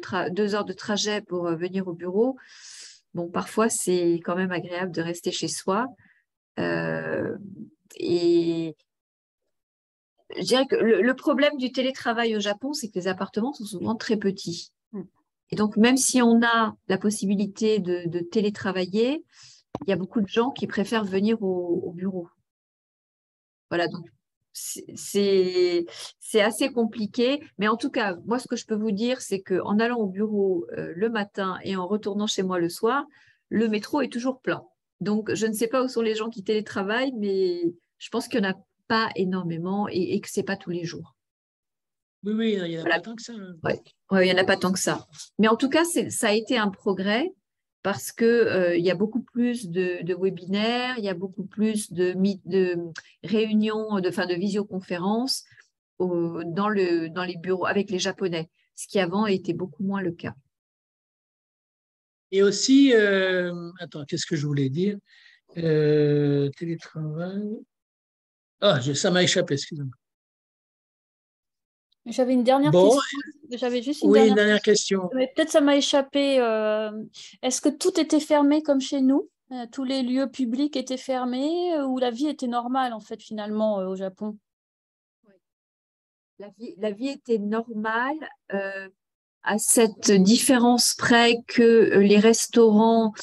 trajet pour venir au bureau, bon, parfois c'est quand même agréable de rester chez soi. Et je dirais que le problème du télétravail au Japon, c'est que les appartements sont souvent très petits. Et donc, même si on a la possibilité de télétravailler, il y a beaucoup de gens qui préfèrent venir au bureau. Voilà, donc c'est assez compliqué. Mais en tout cas, moi, ce que je peux vous dire, c'est qu'en allant au bureau le matin et en retournant chez moi le soir, le métro est toujours plein. Donc, je ne sais pas où sont les gens qui télétravaillent, mais je pense qu'il n'y en a pas énormément et que ce n'est pas tous les jours. Oui, il n'y en a pas tant que ça. Ouais, il n'y en a pas tant que ça. Mais en tout cas, ça a été un progrès parce qu'il y a beaucoup plus de webinaires, il y a beaucoup plus de réunions, de visioconférences dans les bureaux avec les Japonais, ce qui avant était beaucoup moins le cas. Et aussi, attends, qu'est-ce que je voulais dire? Télétravail. Ah, ça m'a échappé, excusez-moi. J'avais une dernière Bon, question. J'avais juste une oui, une dernière dernière question. Mais peut-être ça m'a échappé. Est-ce que tout était fermé comme chez nous? Tous les lieux publics étaient fermés ou la vie était normale en fait finalement au Japon? La vie était normale à cette différence près que les restaurants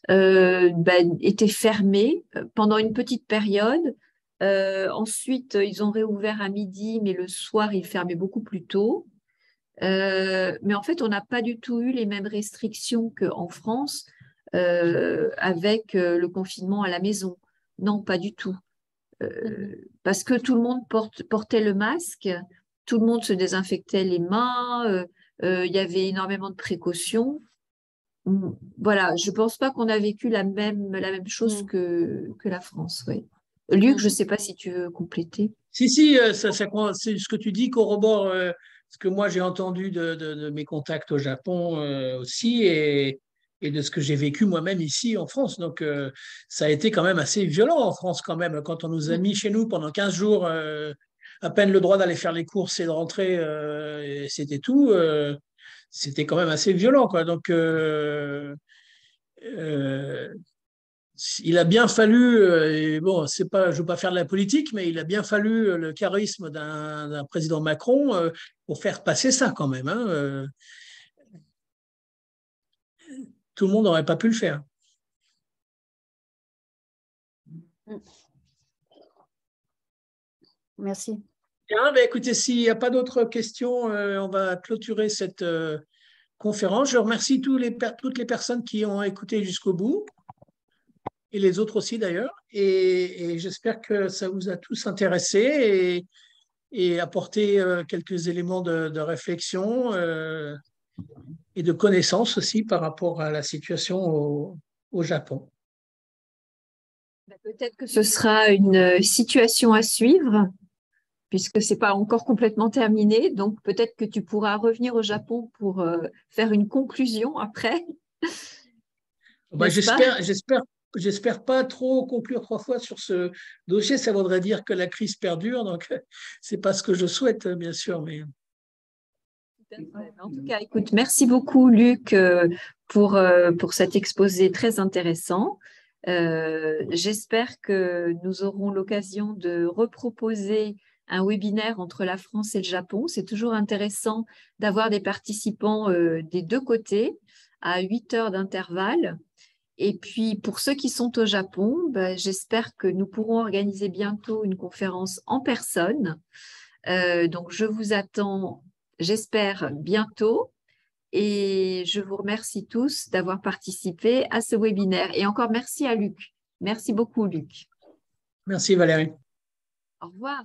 étaient fermés pendant une petite période. Ensuite, ils ont réouvert à midi, mais le soir, ils fermaient beaucoup plus tôt. Mais en fait, on n'a pas du tout eu les mêmes restrictions qu'en France avec le confinement à la maison. Non, pas du tout. Parce que tout le monde portait le masque, tout le monde se désinfectait les mains, il y avait énormément de précautions. Voilà, je ne pense pas qu'on a vécu la même chose que la France. Oui. Luc, je ne sais pas si tu veux compléter. Si, c'est ce que tu dis corrobore ce que moi j'ai entendu de mes contacts au Japon aussi et de ce que j'ai vécu moi-même ici en France. Donc, ça a été quand même assez violent en France quand même, quand on nous a mis chez nous pendant 15 jours, à peine le droit d'aller faire les courses et de rentrer, et c'était tout. C'était quand même assez violent, quoi. Donc, il a bien fallu, et bon, c'est pas, je ne veux pas faire de la politique, mais il a bien fallu le charisme d'un président Macron pour faire passer ça quand même, hein. Tout le monde n'aurait pas pu le faire. Merci. Bien, ben écoutez, s'il n'y a pas d'autres questions, on va clôturer cette conférence. Je remercie toutes les personnes qui ont écouté jusqu'au bout, et les autres aussi d'ailleurs, et j'espère que ça vous a tous intéressés et apporté quelques éléments de réflexion et de connaissance aussi par rapport à la situation au Japon. Peut-être que ce sera une situation à suivre, puisque ce n'est pas encore complètement terminé. Donc, peut-être que tu pourras revenir au Japon pour faire une conclusion après. Ben, j'espère pas trop conclure 3 fois sur ce dossier. Ça voudrait dire que la crise perdure. Donc, c'est pas ce que je souhaite, bien sûr. Mais... En tout cas, écoute, merci beaucoup, Luc, pour cet exposé très intéressant. J'espère que nous aurons l'occasion de reproposer un webinaire entre la France et le Japon. C'est toujours intéressant d'avoir des participants des deux côtés à 8 heures d'intervalle. Et puis, pour ceux qui sont au Japon, j'espère que nous pourrons organiser bientôt une conférence en personne. Donc, je vous attends, j'espère, bientôt. Et je vous remercie tous d'avoir participé à ce webinaire. Et encore merci à Luc. Merci beaucoup, Luc. Merci Valérie. Au revoir.